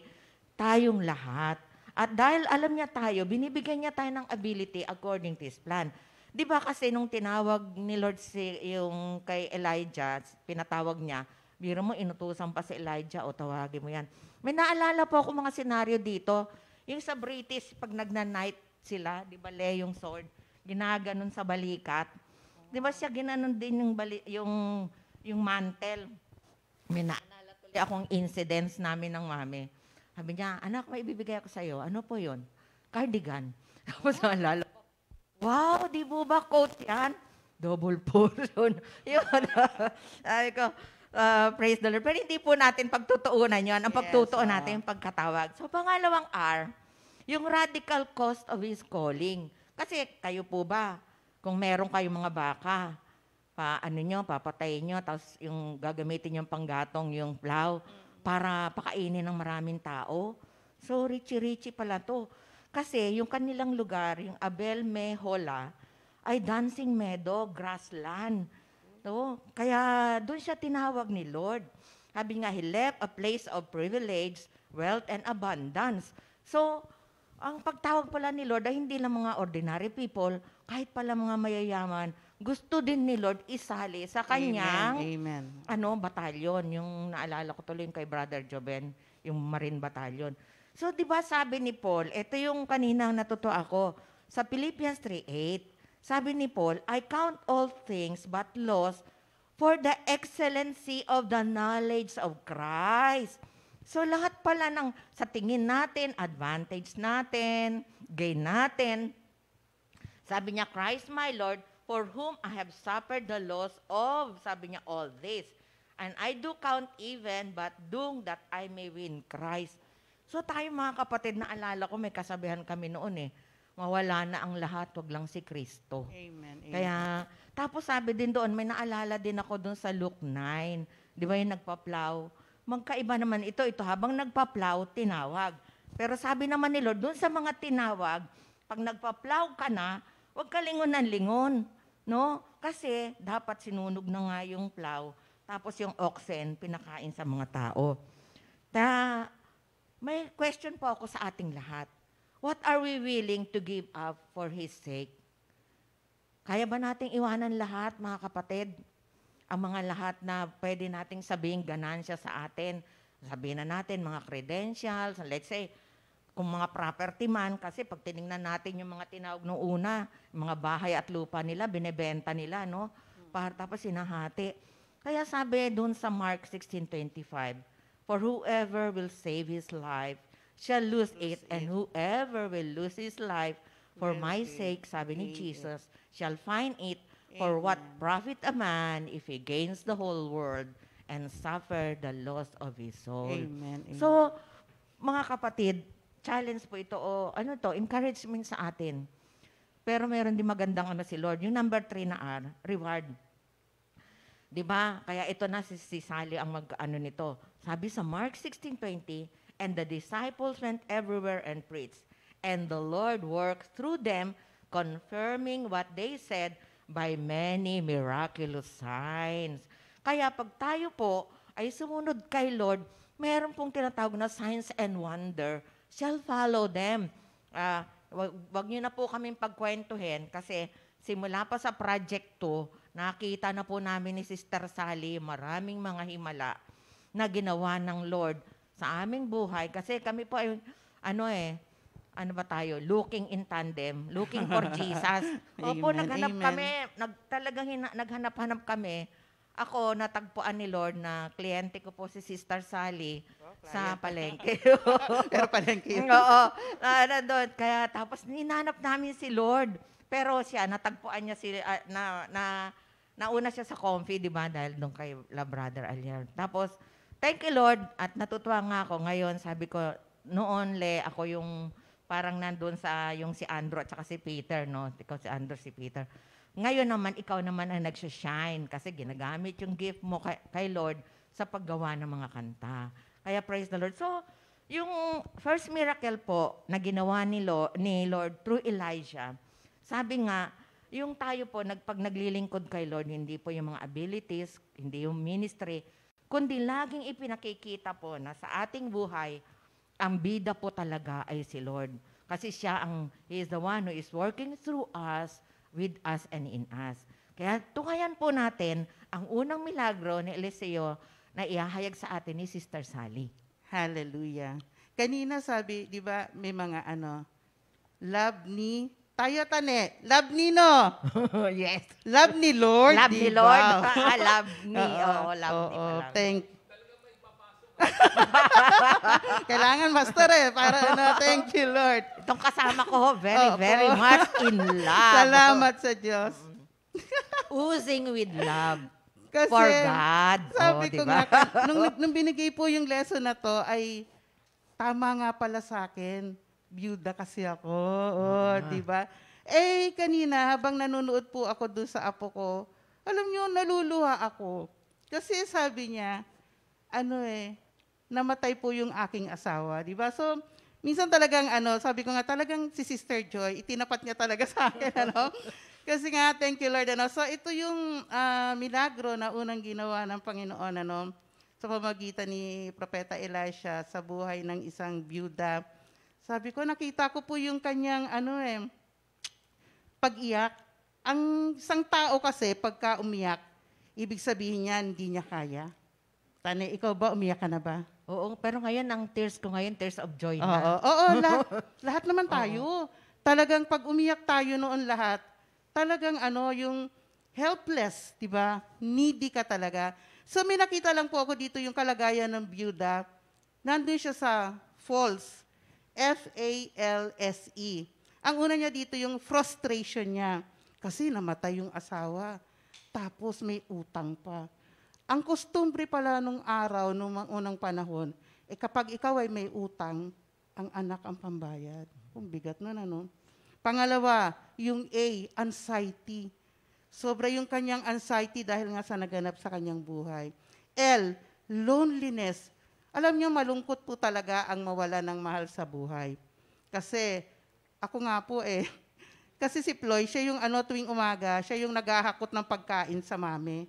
tayong lahat. At dahil alam niya tayo, binibigyan niya tayo ng ability according to His plan. Di ba kasi nung tinawag ni Lord yung kay Elijah, pinatawag niya, biro mo, inutusan pa si Elijah, o tawagin mo yan. May naalala po ako mga senaryo dito. Yung sa British, pag nagna-night sila, di ba, yung sword, ginaganon sa balikat. Di ba siya ginanon din yung mantle. May naalala tuloy akong incidents namin ng mami. Sabi niya, anak, may ibibigay ako sa'yo. Ano po yun? Cardigan. Tapos naalala ko, wow, di mo ba quote yan? Double portion. Yun. Sabi ko, praise the Lord. Pero hindi po natin pagtutuunan yun. Ang pagtutuon natin yung pagkatawag. So, pangalawang R, yung radical cost of His calling. Kasi kayo po ba, kung meron kayong mga baka, papatayin nyo, tapos yung gagamitin yung panggatong, yung plow, para pakainin ng maraming tao. So, richie-richie pala to. Kasi yung kanilang lugar, yung Abel Mehola, ay dancing meadow, grassland. No? Kaya doon siya tinawag ni Lord. Sabi nga, He left a place of privilege, wealth, and abundance. So, ang pagtawag pala ni Lord ay hindi lang mga ordinary people, kahit pala mga mayayaman, gusto din ni Lord isali sa kanyang batalyon. Yung naalala ko tuloy yung kay Brother Joben, yung Marine Battalion. So, di ba sabi ni Paul, ito yung kaninang natuto ako, sa Philippians 3:8, sabi ni Paul, I count all things but loss for the excellency of the knowledge of Christ. So, lahat pala ng sa tingin natin, advantage natin, gain natin, sabi niya, Christ my Lord, for whom I have suffered the loss of, sabi niya, all this. And I do count even, but doing that I may win Christ. So tayo mga kapatid, naalala ko, may kasabihan kami noon mawala na ang lahat, wag lang si Kristo. Amen. Kaya, tapos sabi din doon, may naalala din ako doon sa Luke 9. Di ba yung nagpa-plow? Magkaiba naman ito habang nagpa-plow, tinawag. Pero sabi naman ni Lord, doon sa mga tinawag, pag nagpa-plow ka na, huwag ka lingon ng lingon. No? Kasi dapat sinunog na nga yung plow. Tapos yung oxen, pinakain sa mga tao. May question po ako sa ating lahat. What are we willing to give up for His sake? Kaya ba nating iwanan lahat, mga kapatid? Ang mga lahat na pwede nating sabihin ganansya sa atin. Sabihin na natin mga credentials, let's say, kung mga property man, kasi pag tinignan natin yung mga tinawag noong una, yung mga bahay at lupa nila, binebenta nila, no? Tapos sinahati. Kaya sabi doon sa Mark 16:25, for whoever will save his life shall lose it, and whoever will lose his life for my sake, sabi ni Jesus, shall find it. For what profit a man if he gains the whole world and suffer the loss of his soul? Amen. So, mga kapatid, challenge po ito encouragement sa atin. Pero meron din magandang si Lord. Yung number 3 na R, reward. Diba? Kaya ito na si Sally ang nito. Sabi sa Mark 16:20, and the disciples went everywhere and preached, and the Lord worked through them, confirming what they said by many miraculous signs. Kaya pag tayo po ay sumunod kay Lord, meron pong tinatawag na signs and wonder shall follow them. Wag niyo na po kaming pagkwentuhin kasi simula pa sa project 2, nakita na po namin ni Sister Sally maraming mga himala na ginawa ng Lord sa aming buhay. Kasi kami po ay, looking in tandem, looking for Jesus. Opo, naghanap kami, naghanap-hanap kami. Ako, natagpuan ni Lord na kliyente ko po si Sister Sally sa palengke. Pero palengke yun. Oo. Doon. Kaya tapos ninanap namin si Lord. Pero siya, natagpuan niya nauna siya sa comfy, di ba? Dahil doon kay Brother Alier. Tapos, thank you Lord. At natutuwa nga ako ngayon. Sabi ko, noon ako yung parang nandun yung si Andrew at saka si Peter, no? Ikaw si Andrew, si Peter. Ngayon naman, ikaw naman ang nagsashine kasi ginagamit yung gift mo kay Lord sa paggawa ng mga kanta. Kaya praise the Lord. So, yung first miracle po na ginawa ni Lord through Elijah, sabi nga, yung tayo po, pag naglilingkod kay Lord, hindi po yung mga abilities, hindi yung ministry, kundi laging ipinakikita po na sa ating buhay ang bida po talaga ay si Lord. Kasi He is the one who is working through us, with us, and in us. Kaya tungayan po natin ang unang milagro ni Eliseo na iahayag sa atin ni Sister Sally. Hallelujah. Kanina sabi, di ba, may mga love ni, tayo tane, love ni no. Yes. Love ni Lord, Love ni diba? Lord. Love ni, love ni Oo, pa lang. thank Kailangan master para thank you Lord. Itong kasama ko, very much in love. Salamat sa Diyos. Oozing with love. Kasi, For God. Sabi ko diba? nga, nung binigay po yung lesson na to, ay tama nga pala sa akin. Byuda kasi ako. Di ba? Kanina, habang nanonood po ako doon sa apo ko, alam niyo, naluluha ako. Kasi sabi niya, namatay po yung aking asawa. Di ba? So, minsan talagang, sabi ko nga, talagang si Sister Joy, itinapat niya talaga sa akin, Kasi nga, thank you Lord, So, ito yung milagro na unang ginawa ng Panginoon, sa pamagitan ni Propeta Elisha sa buhay ng isang byuda. Sabi ko, nakita ko po yung kanyang, pag-iyak. Ang isang tao kasi, pagka umiyak, ibig sabihin niya, hindi niya kaya. Tane, ikaw ba, umiyak ka na ba? Oo, pero ngayon, ang tears ko ngayon, tears of joy Oo, na. lahat naman tayo. Talagang pag umiyak tayo noon lahat, talagang yung helpless, di ba? Needy ka talaga. So may nakita lang po ako dito yung kalagayan ng byuda. Nandun siya sa false. F-A-L-S-E. Ang una niya dito yung frustration niya. Kasi namatay yung asawa. Tapos may utang pa. Ang kostumbre pala nung araw, nung unang panahon, kapag ikaw ay may utang, ang anak ang pambayad. Kung bigat nun, Pangalawa, yung A, anxiety. Sobra yung kanyang anxiety dahil nga sa naganap sa kanyang buhay. L, loneliness. Alam niyo, malungkot po talaga ang mawala ng mahal sa buhay. Kasi, ako nga po kasi si Ploy, siya yung tuwing umaga, siya yung naghahakot ng pagkain sa mami.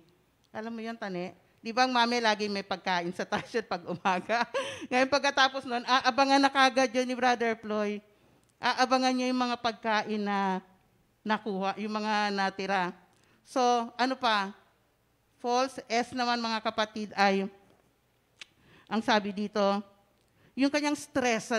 Alam mo yun, Tane? Di ba ang mami laging may pagkain sa tasyon pag umaga? Ngayon pagkatapos nun, aabangan na kagad yun ni Brother Ploy. Aabangan niya yung mga pagkain na nakuha, yung mga natira. So, false, S naman mga kapatid ay, ang sabi dito, yung kanyang stress,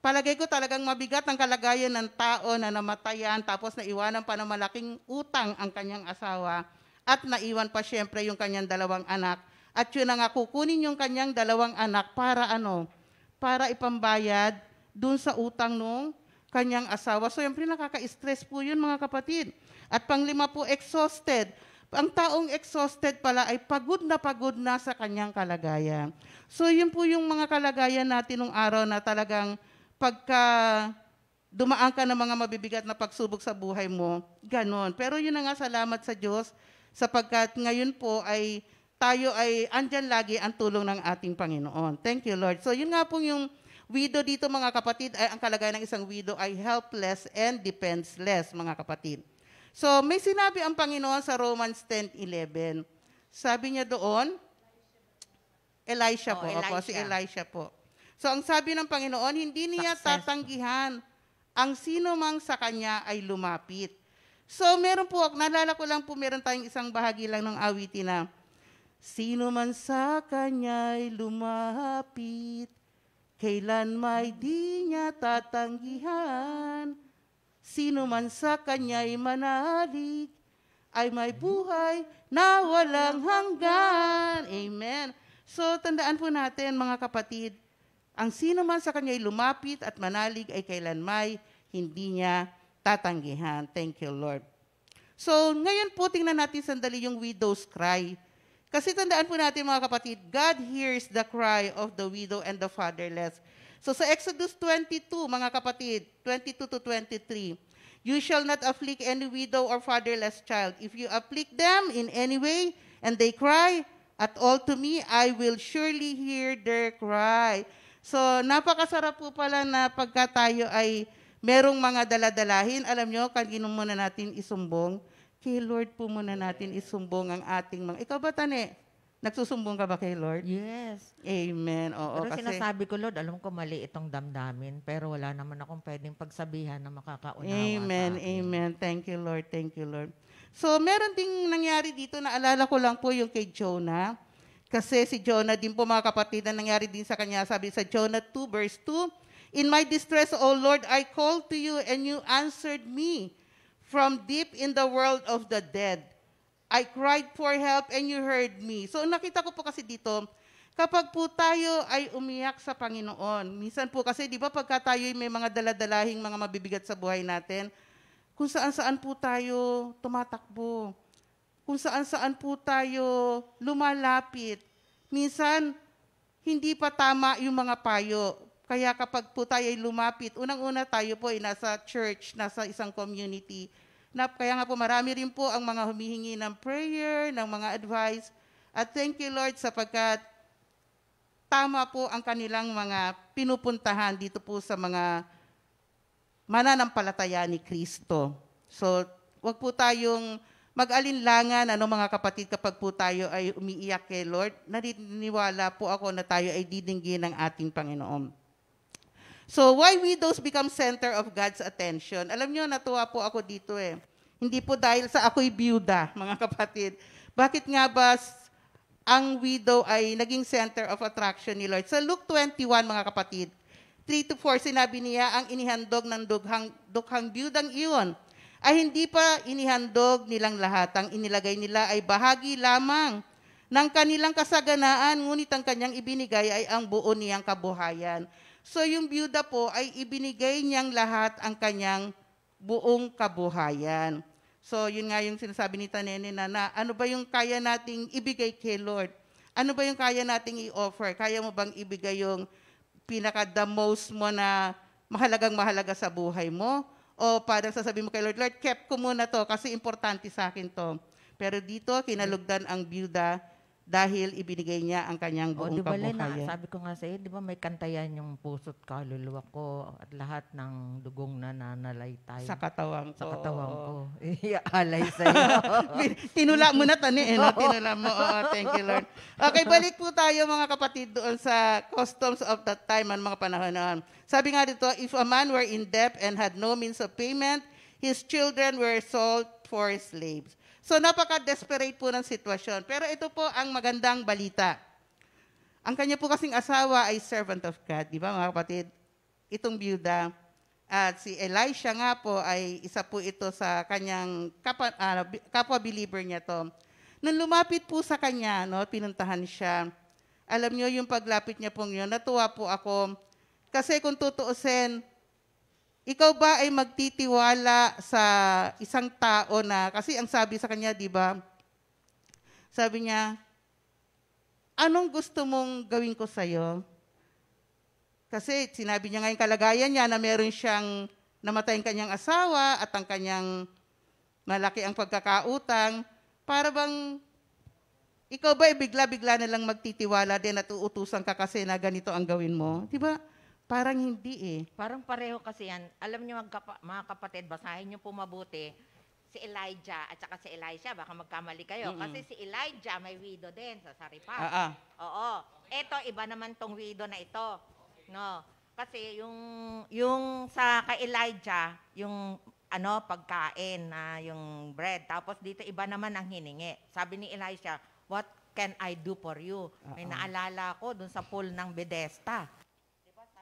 palagay ko talagang mabigat ang kalagayan ng tao na namatayan, tapos naiwanan pa ng malaking utang ang kanyang asawa, at naiwan pa siyempre yung kanyang dalawang anak. At yun na nga, kukunin yung kanyang dalawang anak para para ipambayad dun sa utang nung kanyang asawa. So, siyempre nakaka-stress po yun mga kapatid. At panglima po, exhausted. Ang taong exhausted pala ay pagod na sa kanyang kalagayan. So, yun po yung mga kalagayan natin nung araw na talagang pagka dumaan ka ng mga mabibigat na pagsubok sa buhay mo, ganon. Pero yun na nga, salamat sa Diyos, sapagkat ngayon po ay tayo ay andyan lagi ang tulong ng ating Panginoon. Thank you, Lord. So yun nga po yung widow dito mga kapatid, ay ang kalagayan ng isang widow ay helpless and defenseless mga kapatid. So may sinabi ang Panginoon sa Romans 10:11. Sabi niya doon, Elisha po. Opo, si Elisha po. So ang sabi ng Panginoon, hindi niya tatanggihan ang sino mang sa kanya ay lumapit. So meron po, naalala ko lang po, meron tayong isang bahagi lang ng awitin na, sino man sa kanya'y lumapit, kailan may di niya tatanggihan. Sino man sa kanya'y manalig, ay may buhay na walang hanggan. Amen. So tandaan po natin mga kapatid, ang sino man sa kanya'y lumapit at manalig ay kailan may hindi niya tatanggihan. Thank you, Lord. So, ngayon po, tingnan natin sandali yung widow's cry. Kasi tandaan po natin, mga kapatid, God hears the cry of the widow and the fatherless. So, sa Exodus 22, mga kapatid, 22 to 23, you shall not afflict any widow or fatherless child. If you afflict them in any way, and they cry at all to me, I will surely hear their cry. So, napakasarap po pala na pagka tayo ay merong mga daladalahin, alam nyo, kanino muna natin isumbong? Kay Lord po muna natin isumbong ang ating mga... Ikaw ba, Tane? Nagsusumbong ka ba kay Lord? Yes. Amen. Oo, Pero kasi sinasabi ko, Lord, alam ko mali itong damdamin, pero wala naman akong pwedeng pagsabihan na makakaunawa Amen, sa akin. amen. Thank you, Lord. Thank you, Lord. So, meron ding nangyari dito, naalala ko lang po yung kay Jonah. Kasi si Jonah din po, mga kapatid, na nangyari din sa kanya, sabi sa Jonah 2, verse 2, "In my distress, O Lord, I called to you, and you answered me from deep in the world of the dead. I cried for help, and you heard me." So, nakita ko po kasi dito, kapag po tayo ay umiyak sa Panginoon, minsan po kasi, di ba, pagka tayo may mga daladalahing mga mabibigat sa buhay natin, kung saan-saan po tayo tumatakbo, kung saan-saan po tayo lumalapit. Minsan, hindi pa tama yung mga payo. Kaya kapag po tayo ay lumapit, unang-una tayo po ay nasa church, nasa isang community. Kaya nga po marami rin po ang mga humihingi ng prayer, ng mga advice. At thank you, Lord, sapagkat tama po ang kanilang mga pinupuntahan dito po sa mga mananampalataya ni Kristo. So, wag po tayong mag-alinlangan, mga kapatid, kapag po tayo ay umiiyak kay Lord, naniniwala po ako na tayo ay didinggin ng ating Panginoon. So, why widows become center of God's attention? Alam nyo, natuwa po ako dito eh. Hindi po dahil sa ako'y biyuda, mga kapatid. Bakit nga ba ang widow ay naging center of attraction ni Lord? Sa Luke 21, mga kapatid, 3-4, sinabi niya, ang inihandog ng dukhang biyudang iyon ay hindi pa inihandog nilang lahat. Ang inilagay nila ay bahagi lamang ng kanilang kasaganaan, ngunit ang kanyang ibinigay ay ang buo niyang kabuhayan. So yung byuda po ay ibinigay niyang lahat ang kanyang buong kabuhayan. So yun nga yung sinasabi ni Tanene na ano ba yung kaya nating ibigay kay Lord? Ano ba yung kaya nating i-offer? Kaya mo bang ibigay yung pinaka-the most mo na mahalagang-mahalaga sa buhay mo? O parang sasabihin mo kay Lord, Lord, kept ko muna to kasi importante sa akin to. Pero dito, kinalugdan ang byuda dahil ibinigay niya ang kanyang buong Di ba, Lena, kabuhayan. sabi ko nga sa'yo, di ba may kantayan yung puso't kaluluwa ko at lahat ng dugong nananalay tayo. Sa katawan ko. Sa katawan ko. Alay sa'yo. Tinula mo na, Tani, no? Tinula mo. Oo, thank you, Lord. Okay, balik po tayo, mga kapatid, doon sa customs of that time, mga panahon noon. Sabi nga dito, if a man were in debt and had no means of payment, his children were sold for slaves. So, napaka-desperate po ng sitwasyon. Pero ito po ang magandang balita. Ang kanya po kasing asawa ay servant of God. Di ba, mga kapatid? Itong byuda. At si Elisha nga po ay isa po ito sa kanyang kapwa-believer niya to. Nung lumapit po sa kanya, pinuntahan siya. Alam niyo, yung paglapit niya pong yun, natuwa po ako. Kasi kung tutuusin, ikaw ba ay magtitiwala sa isang tao na, kasi ang sabi sa kanya, di ba? Sabi niya, anong gusto mong gawin ko sa'yo? Kasi sinabi niya ngayong kalagayan niya na meron siyang namatay ang kanyang asawa at ang kanyang malaki ang pagkakautang. Para bang, ikaw ba ay bigla-bigla na lang magtitiwala din at uutusan ka kasi na ganito ang gawin mo? Di ba? Parang hindi eh. Parang pareho kasi yan. Alam niyo, mga kapatid, basahin niyo po mabuti. Si Elijah at saka si Elisha, baka magkamali kayo. Kasi si Elijah may widow din sa Sarepta. Oo. Ito, iba naman tong widow na ito. No. Kasi yung sa kay Elijah, yung pagkain na yung bread. Tapos dito iba naman ang hiningi. Sabi ni Elisha, what can I do for you? May naalala ko dun sa pool ng Bethesda.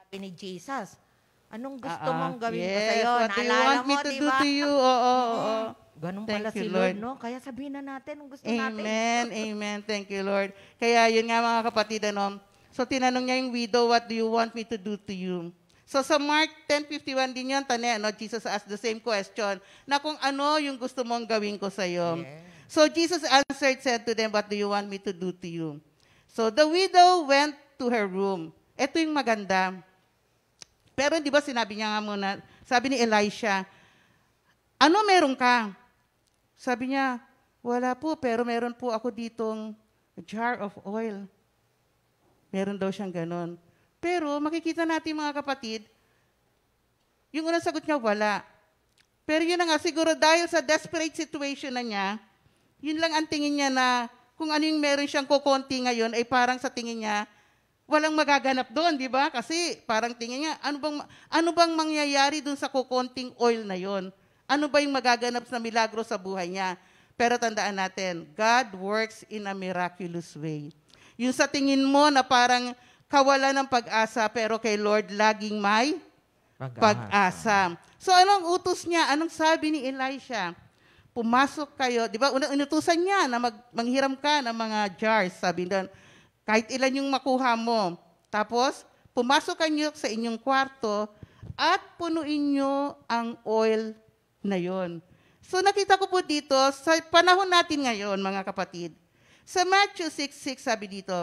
Sabi ni Jesus, anong gusto mong gawin ko sa'yo? What do you want me to do to you? Oo. Ganun Thank pala you, si Lord, no? Kaya sabihin na natin ang gusto natin. Amen, amen. Thank you, Lord. Kaya yun nga, mga kapatid, so tinanong niya yung widow, what do you want me to do to you? So sa Mark 10:51 din yun, Jesus asked the same question, na kung ano yung gusto mong gawin ko sa'yo. Yeah. So Jesus answered, said to them, what do you want me to do to you? So the widow went to her room. Ito yung maganda. Pero di ba sinabi niya nga muna, sabi ni Elisha, ano meron ka? Sabi niya, wala po, pero meron po ako ditong jar of oil. Meron daw siyang ganon. Pero makikita natin, mga kapatid, yung unang sagot niya, wala. Pero yun na nga, siguro dahil sa desperate situation na niya, yun lang ang tingin niya na kung ano yung meron siyang kukonti ngayon, ay parang sa tingin niya, walang magaganap doon, di ba? Kasi parang tingin niya, ano bang mangyayari doon sa kukonting oil na yon? Ano ba yung magaganap na milagro sa buhay niya? Pero tandaan natin, God works in a miraculous way. Yung sa tingin mo na parang kawalan ng pag-asa, pero kay Lord laging may pag-asa. So anong utos niya? Anong sabi ni Elisha? Pumasok kayo, di ba? Inutusan niya na manghiram ka ng mga jars, sabi doon. Kahit ilan yung makuha mo. Tapos, pumasok kayo sa inyong kwarto at punuin nyo ang oil na yon. So nakita ko po dito, sa panahon natin ngayon, mga kapatid, sa Matthew 6:6 sabi dito,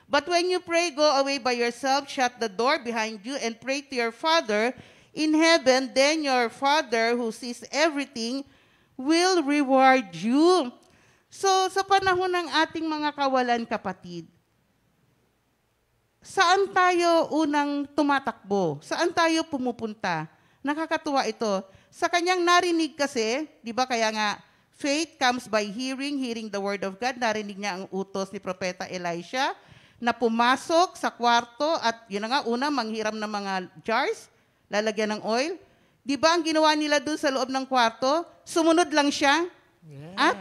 "But when you pray, go away by yourself, shut the door behind you, and pray to your Father in heaven, then your Father who sees everything will reward you." So, sa panahon ng ating mga kawalan, kapatid, saan tayo unang tumatakbo? Saan tayo pumupunta? Nakakatuwa ito. Sa kanyang narinig kasi, di ba kaya nga, faith comes by hearing, hearing the word of God. Narinig niya ang utos ni Propeta Elisha na pumasok sa kwarto at yun na nga, una, manghiram ng mga jars, lalagyan ng oil. Di ba ang ginawa nila doon sa loob ng kwarto? Sumunod lang siya at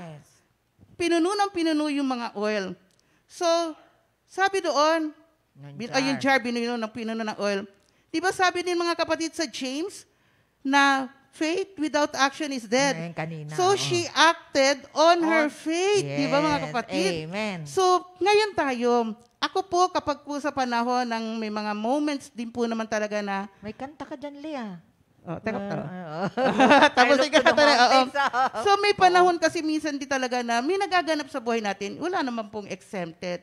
pinuno yung mga oil. So, sabi doon, yung jar, pinuno ng oil. Di ba sabi din mga kapatid sa James, na faith without action is dead. So, she acted on her faith. Di ba mga kapatid? Amen. So, ngayon tayo, ako po kapag po sa panahon ng may mga moments din po naman talaga na, May kanta ka dyan, Leah. teka. Tapos ikaw talaga. So, may panahon kasi minsan di talaga na may nagaganap sa buhay natin, wala naman pong exempted.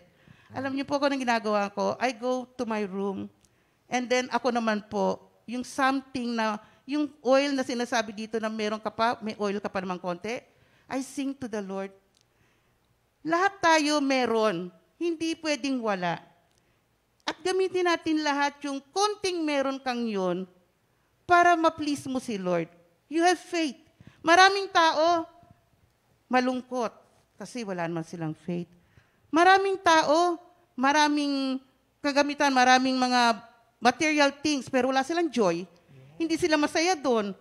Alam niyo po ako ng ginagawa ko, I go to my room, and then ako naman po, yung something na, yung oil na sinasabi dito na meron ka pa, may oil ka pa naman konti, I sing to the Lord. Lahat tayo meron. Hindi pwedeng wala. At gamitin natin lahat yung konting meron kang yun para ma-please mo si Lord. You have faith. Maraming tao, malungkot kasi wala naman silang faith. Maraming tao, maraming kagamitan, maraming mga material things, pero wala silang joy. Hindi sila masaya doon.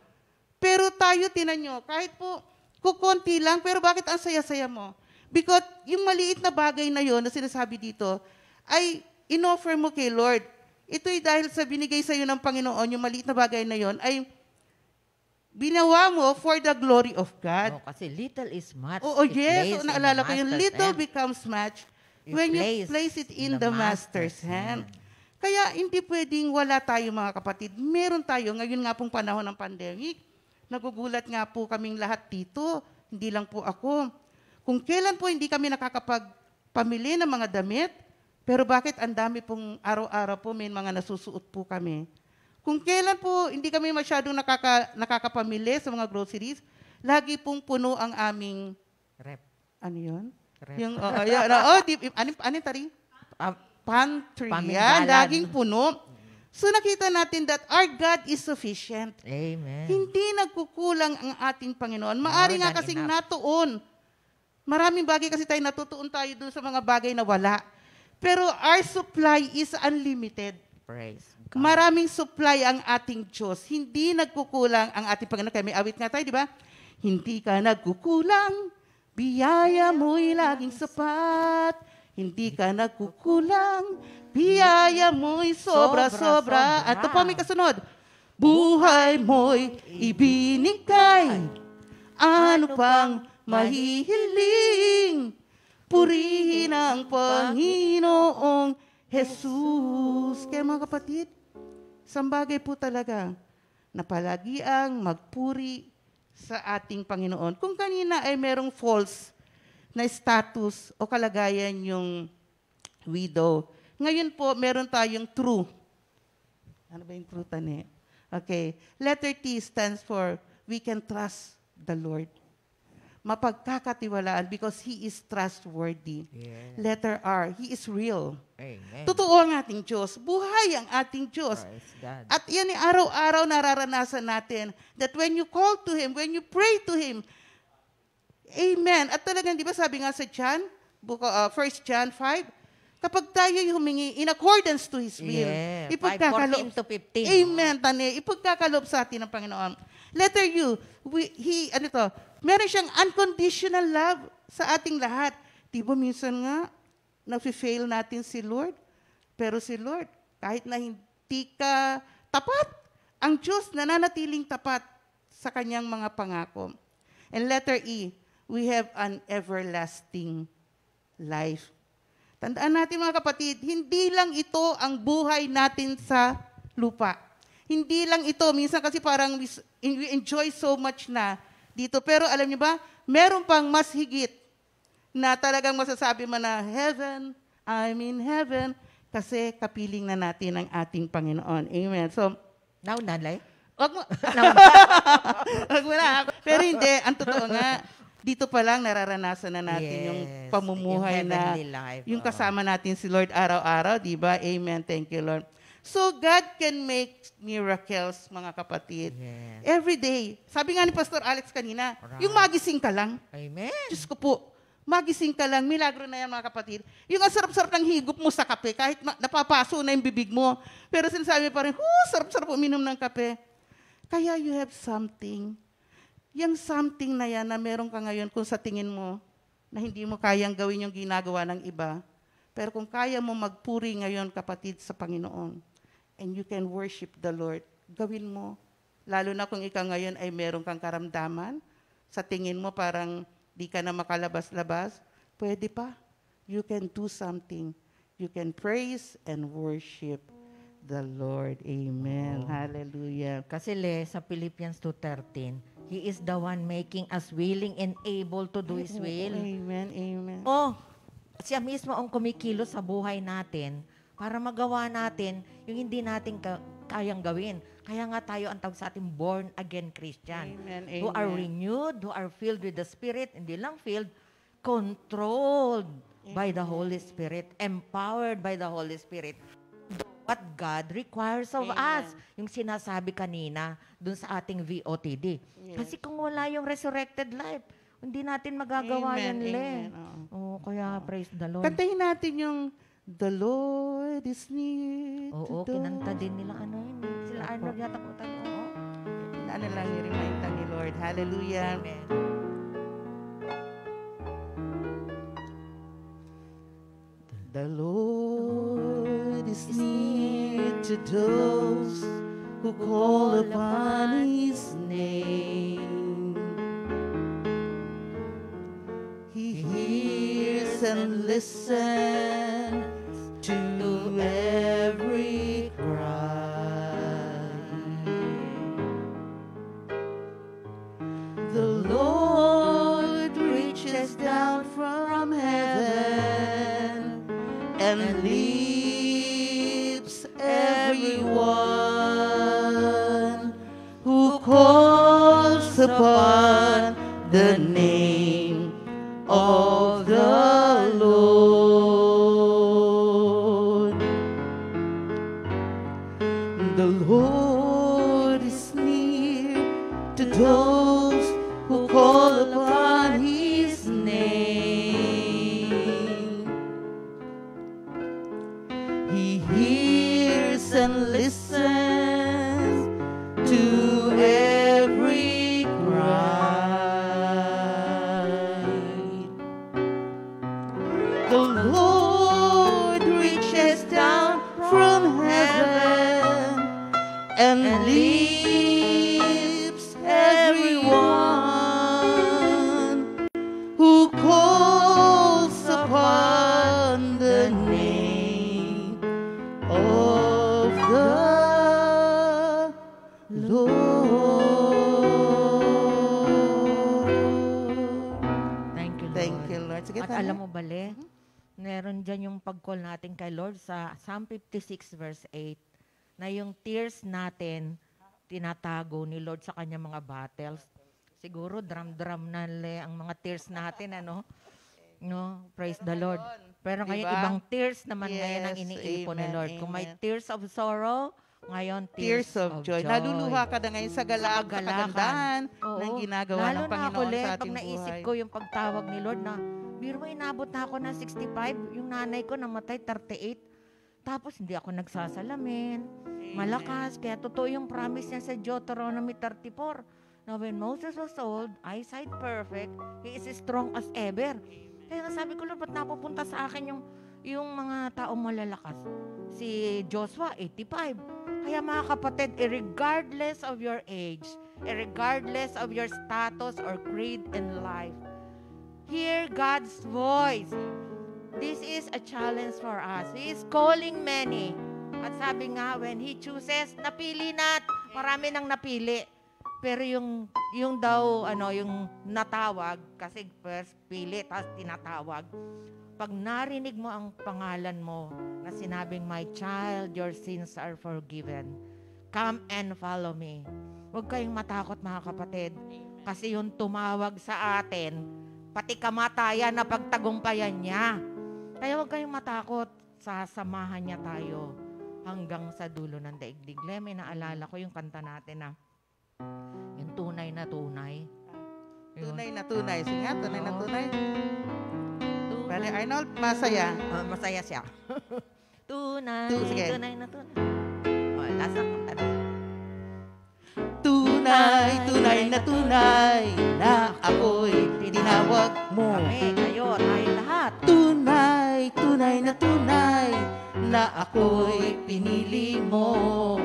Pero tayo, tinan nyo, kahit po kukunti lang, pero bakit ang saya-saya mo? Because yung maliit na bagay na yon na sinasabi dito, ay in-offer mo kay Lord. Ito'y dahil sa binigay sa iyo ng Panginoon, yung maliit na bagay na yon, ay binawa mo for the glory of God. Kasi little is much. Oo, yes. So, Naalala ko, yung little becomes much when you place it in the Master's hand. Kaya hindi pwedeng wala tayo mga kapatid. Meron tayo, ngayon nga pong panahon ng pandemic, nagugulat nga po kaming lahat dito, hindi lang po ako. Kung kailan po hindi kami nakakapagpamili ng mga damit, pero bakit ang dami pong araw-araw po may mga nasusuot po kami. Kung kailan po hindi kami masyadong nakakapamili sa mga groceries, lagi pong puno ang aming rep. Ano yun? Rep. Yung, ano tari? Pantry. Pamindalan. Laging puno. So nakita natin that our God is sufficient. Amen. Hindi nagkukulang ang ating Panginoon. Maari nga kasing natuon. Maraming bagay kasi tayo natutuon tayo dun sa mga bagay na wala. Pero our supply is unlimited. Praise God. Maraming supply ang ating Diyos. Hindi nagkukulang ang ating Panginoon. Kaya may awit nga tayo, di ba? Hindi ka nagkukulang, biyaya mo'y laging sapat. Hindi ka nagkukulang, biyaya mo'y sobra-sobra. At ito pa may kasunod. Buhay mo'y ibinigay, ano pang mahihiling, purihin ang Panginoong Jesus. Kaya mga kapatid, isang bagay po talaga na palagi ang magpuri sa ating Panginoon. Kung kanina ay merong false na status o kalagayan yung widow, ngayon po meron tayong true. Ano ba yung true, Tane? Okay. Letter T stands for we can trust the Lord. Mapagkakatiwalaan because He is trustworthy. Yes. Letter R, He is real. Amen. Totoo ang ating Diyos. Buhay ang ating Diyos. Praise God. At yan ay araw-araw nararanasan natin that when you call to Him, when you pray to Him, Amen. At talagang, di ba sabi nga sa John, 1 John 5, kapag tayo'y humingi in accordance to His will, Yeah, ipagkakaloob. 5:14 to 15. Amen, Tane. Ipagkakaloob sa atin ng Panginoon. Letter U, meron siyang unconditional love sa ating lahat. Di ba minsan nga, nafe-fail natin si Lord? Pero si Lord, kahit na hindi ka tapat, ang Diyos nananatiling tapat sa kanyang mga pangako. And letter E, we have an everlasting life. Tandaan natin mga kapatid, hindi lang ito ang buhay natin sa lupa. Hindi lang ito, minsan kasi parang we enjoy so much na dito. Pero alam niyo ba, meron pang mas higit na talagang masasabi mo na heaven, I'm in heaven, kasi kapiling na natin ang ating Panginoon. Amen. So, Now, nanay? wag mo. Wag mo na. Pero hindi, ang totoo nga, dito pa lang nararanasan na natin yung Yes, pamumuhay yung na heavenly life, yung oo. kasama natin si Lord araw-araw, di ba? Amen. Thank you, Lord. So, God can make miracles, mga kapatid. Yes. Every day. Sabi nga ni Pastor Alex kanina, yung magising ka lang, Amen. Diyos ko po, magising ka lang, milagro na yan mga kapatid. Yung ang sarap-sarap ng higop mo sa kape, kahit napapaso na yung bibig mo, pero sinasabi pa rin, sarap-sarap uminom ng kape. Kaya you have something. Yung something na yan na meron ka ngayon kung sa tingin mo na hindi mo kayang gawin yung ginagawa ng iba, pero kung kaya mo magpuri ngayon kapatid sa Panginoon, and you can worship the Lord, gawin mo. Lalo na kung ikaw ngayon ay meron kang karamdaman, sa tingin mo parang di ka na makalabas-labas, pwede pa. You can do something. You can praise and worship the Lord. Amen. Hallelujah. Kasi sa Philippians 2:13, He is the one making us willing and able to do His will. Amen. Amen. Oh, siya mismo ang kumikilos sa buhay natin para magawa natin yung hindi natin kayang gawin. Kaya nga tayo ang tawag sa ating born-again Christian. Amen, Who are amen. renewed, who are filled with the Spirit, hindi lang filled, controlled by the Holy Spirit, empowered by the Holy Spirit. What God requires of Amen. us. Yung sinasabi kanina dun sa ating VOTD. Yes. Kasi kung wala yung resurrected life, hindi natin magagawa Amen, yan, Le. amen, Oh, kaya praise the Lord. Kantahin natin yung The Lord is near Oo, to kinanta those. din nila yun. Sila Arnold yata ko tayo. Oo. Ano lang i-remind lang ni Lord. Hallelujah. Amen. The Lord is near to those who call upon His name. He hears and listens to every cry. The Lord reaches down from heaven and leaves everyone who calls upon the name of the Lord. The Lord is near to those who call upon His name. He hears and listens to every cry. The Lord reaches down from heaven and leaves everyone who calls upon the name of the Lord. Thank you, Lord. Thank you, Lord. Sige, At Tanya. alam mo ba, Le, meron dyan yung pag-call natin kay Lord sa Psalm 56 verse 8 na yung tears natin tinatago ni Lord sa kanyang mga battles. Siguro drum-drum na, Le, ang mga tears natin, ano? No, praise the Lord. Pero ngayon, Diba? ibang tears naman ngayon ang Yes, iniipon ni amen, Lord. Kung may amen. tears of sorrow, Ngayon, Tears of joy. Naluluha ka na ngayon sa galak, sa kagandahan ng ginagawa Lalo ng Panginoon na sa pag ating naisip buhay. ko yung pagtawag ni Lord na, biro mo, inabot na ako ng 65. Yung nanay ko namatay 38. Tapos hindi ako nagsasalamin. Malakas. Kaya totoo yung promise niya sa Deuteronomy 34. Now when Moses was old, eyesight perfect, he is strong as ever. Kaya sabi ko, Lord, ba't napupunta sa akin yung mga taong malalakas? Si Joshua, 85. Kaya mga kapatid, regardless of your age, regardless of your status or creed in life, hear God's voice. This is a challenge for us. He is calling many. At sabi nga, when He chooses, napili na. Marami nang napili. Pero yung daw, yung natawag, kasi first pili, tapos tinatawag. Pag narinig mo ang pangalan mo, na sinabing, my child, your sins are forgiven. Come and follow me. Huwag kayong matakot, mga kapatid. Kasi yung tumawag sa atin, pati kamatayan na pagtagumpayan niya. Kaya huwag kayong matakot, sasamahan niya tayo hanggang sa dulo ng daigdig. May naalala ko yung kanta natin na, yung tunay na tunay. Tunay na tunay. Sige nga, tunay na tunay. Brother Arnold, masaya. Masaya siya. Tunay, Sige. tunay na tunay. Last na kanta na. Tunay, tunay na tunay, na ako'y tinawag mo. Kami, kayo, tayo lahat. Tunay, tunay na tunay, na ako'y pinili mo.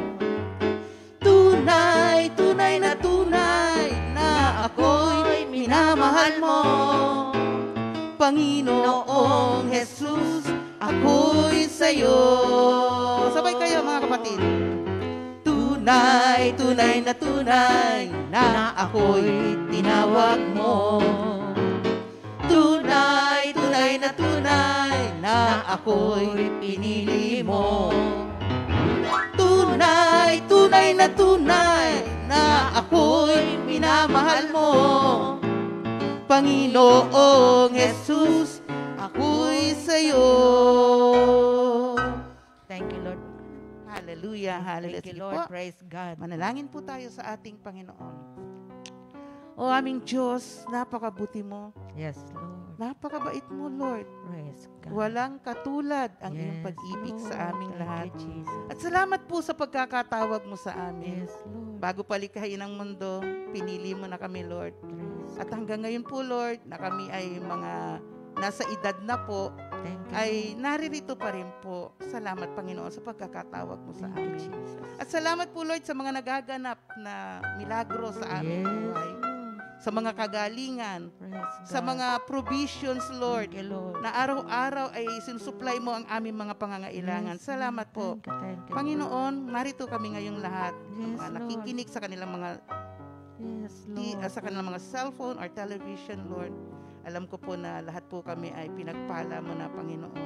Tunay, tunay na tunay, na ako'y minamahal mo. Panginoong Jesus, ako'y sa'yo. Sabay kayo mga kapatid. Tunay, tunay na tunay, na ako'y tinawag mo. Tunay, tunay na tunay, na ako'y pinili mo. Tunay, tunay na tunay, na ako'y minamahal mo. Panginoong Jesus, ako'y sa'yo. Thank you, Lord. Hallelujah, hallelujah. Thank you, Sige Lord. po. Praise God. Manalangin po tayo sa ating Panginoon. O aming Diyos, napakabuti mo. Yes, Lord. Napakabait mo, Lord. Praise God. Walang katulad ang Yes, iyong pag-ibig Lord. sa aming Thank lahat. you, Jesus. At salamat po sa pagkakatawag mo sa amin. Yes, Lord. Bago palikhayin ang mundo, pinili mo na kami, Lord. Praise At hanggang ngayon po, Lord, na kami ay mga nasa edad na po, Thank you, ay naririto pa rin po. Salamat, Panginoon, sa pagkakatawag mo sa Thank you, amin. Jesus. At salamat po, Lord, sa mga nagaganap na milagro sa aming Yes, buhay. Sa mga kagalingan, Praise God. sa mga provisions, Lord, Thank you, Lord. na araw-araw ay sinusupply mo ang aming mga pangangailangan. Yes, Salamat po. Thank you, Panginoon, narito kami ngayong lahat. Yes, Mga Lord. nakikinig sa kanilang mga Yes, Lord. sa kanilang mga cellphone or television, Lord. Alam ko po na lahat po kami ay pinagpala mo na, Panginoon.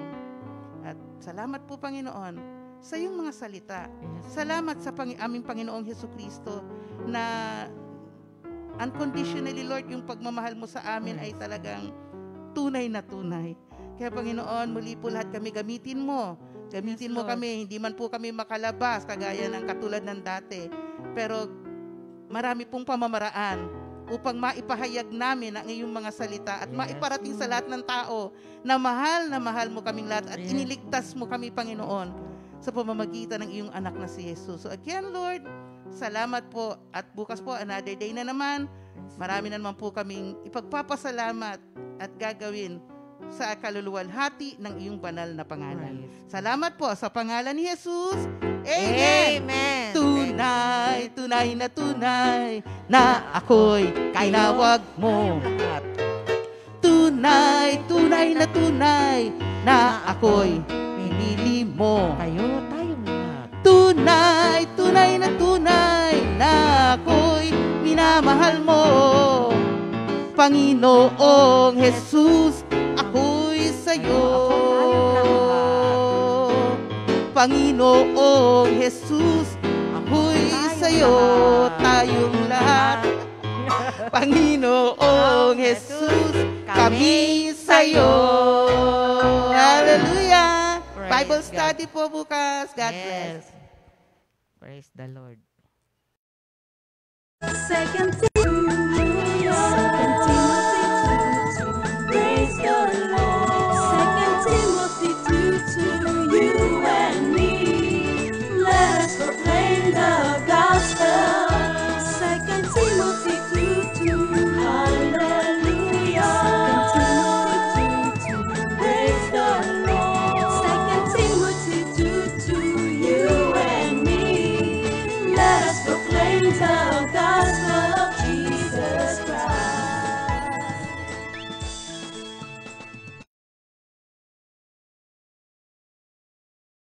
At salamat po, Panginoon, sa iyong mga salita. Yes, Salamat sa aming Panginoong Hesukristo na unconditionally, Lord, yung pagmamahal mo sa amin ay talagang tunay na tunay. Kaya, Panginoon, muli po lahat kami gamitin mo. Gamitin Yes, mo Lord. kami. Hindi man po kami makalabas kagaya ng katulad ng dati. Pero marami pong pamamaraan upang maipahayag namin ang iyong mga salita at Yes, maiparating sa Lord. lahat ng tao na mahal mo kaming lahat at Yes. iniligtas mo kami, Panginoon, sa pamamagitan ng iyong anak na si Jesus. So again, Lord, salamat po at bukas po, another day na naman. Marami na naman po kaming ipagpapasalamat at gagawin sa kaluluwalhati ng iyong banal na pangalan. Salamat po sa pangalan ni Jesus. Amen. Amen. Tunay, tunay na tunay, na ako'y tinawag mo. Lahat. Tunay, tunay na tunay, na ako'y pinili mo. Kayo, tayong lahat. Tunay, tunay na tunay, na ako'y minamahal mo. Panginoong Jesus, ako'y sa'yo. Panginoong Jesus, ako'y sa'yo. Tayong lahat. Panginoong Jesus, kami sa'yo. Hallelujah. Praise Bible God. study po bukas. God bless. Yes. Praise the Lord. Second Timothy 2, praise the Lord. Second Timothy 2, you and me, let us proclaim the gospel. Second Timothy 2, hallelujah. Second Timothy 2, praise the Lord. Second Timothy 2, you and me, let us proclaim the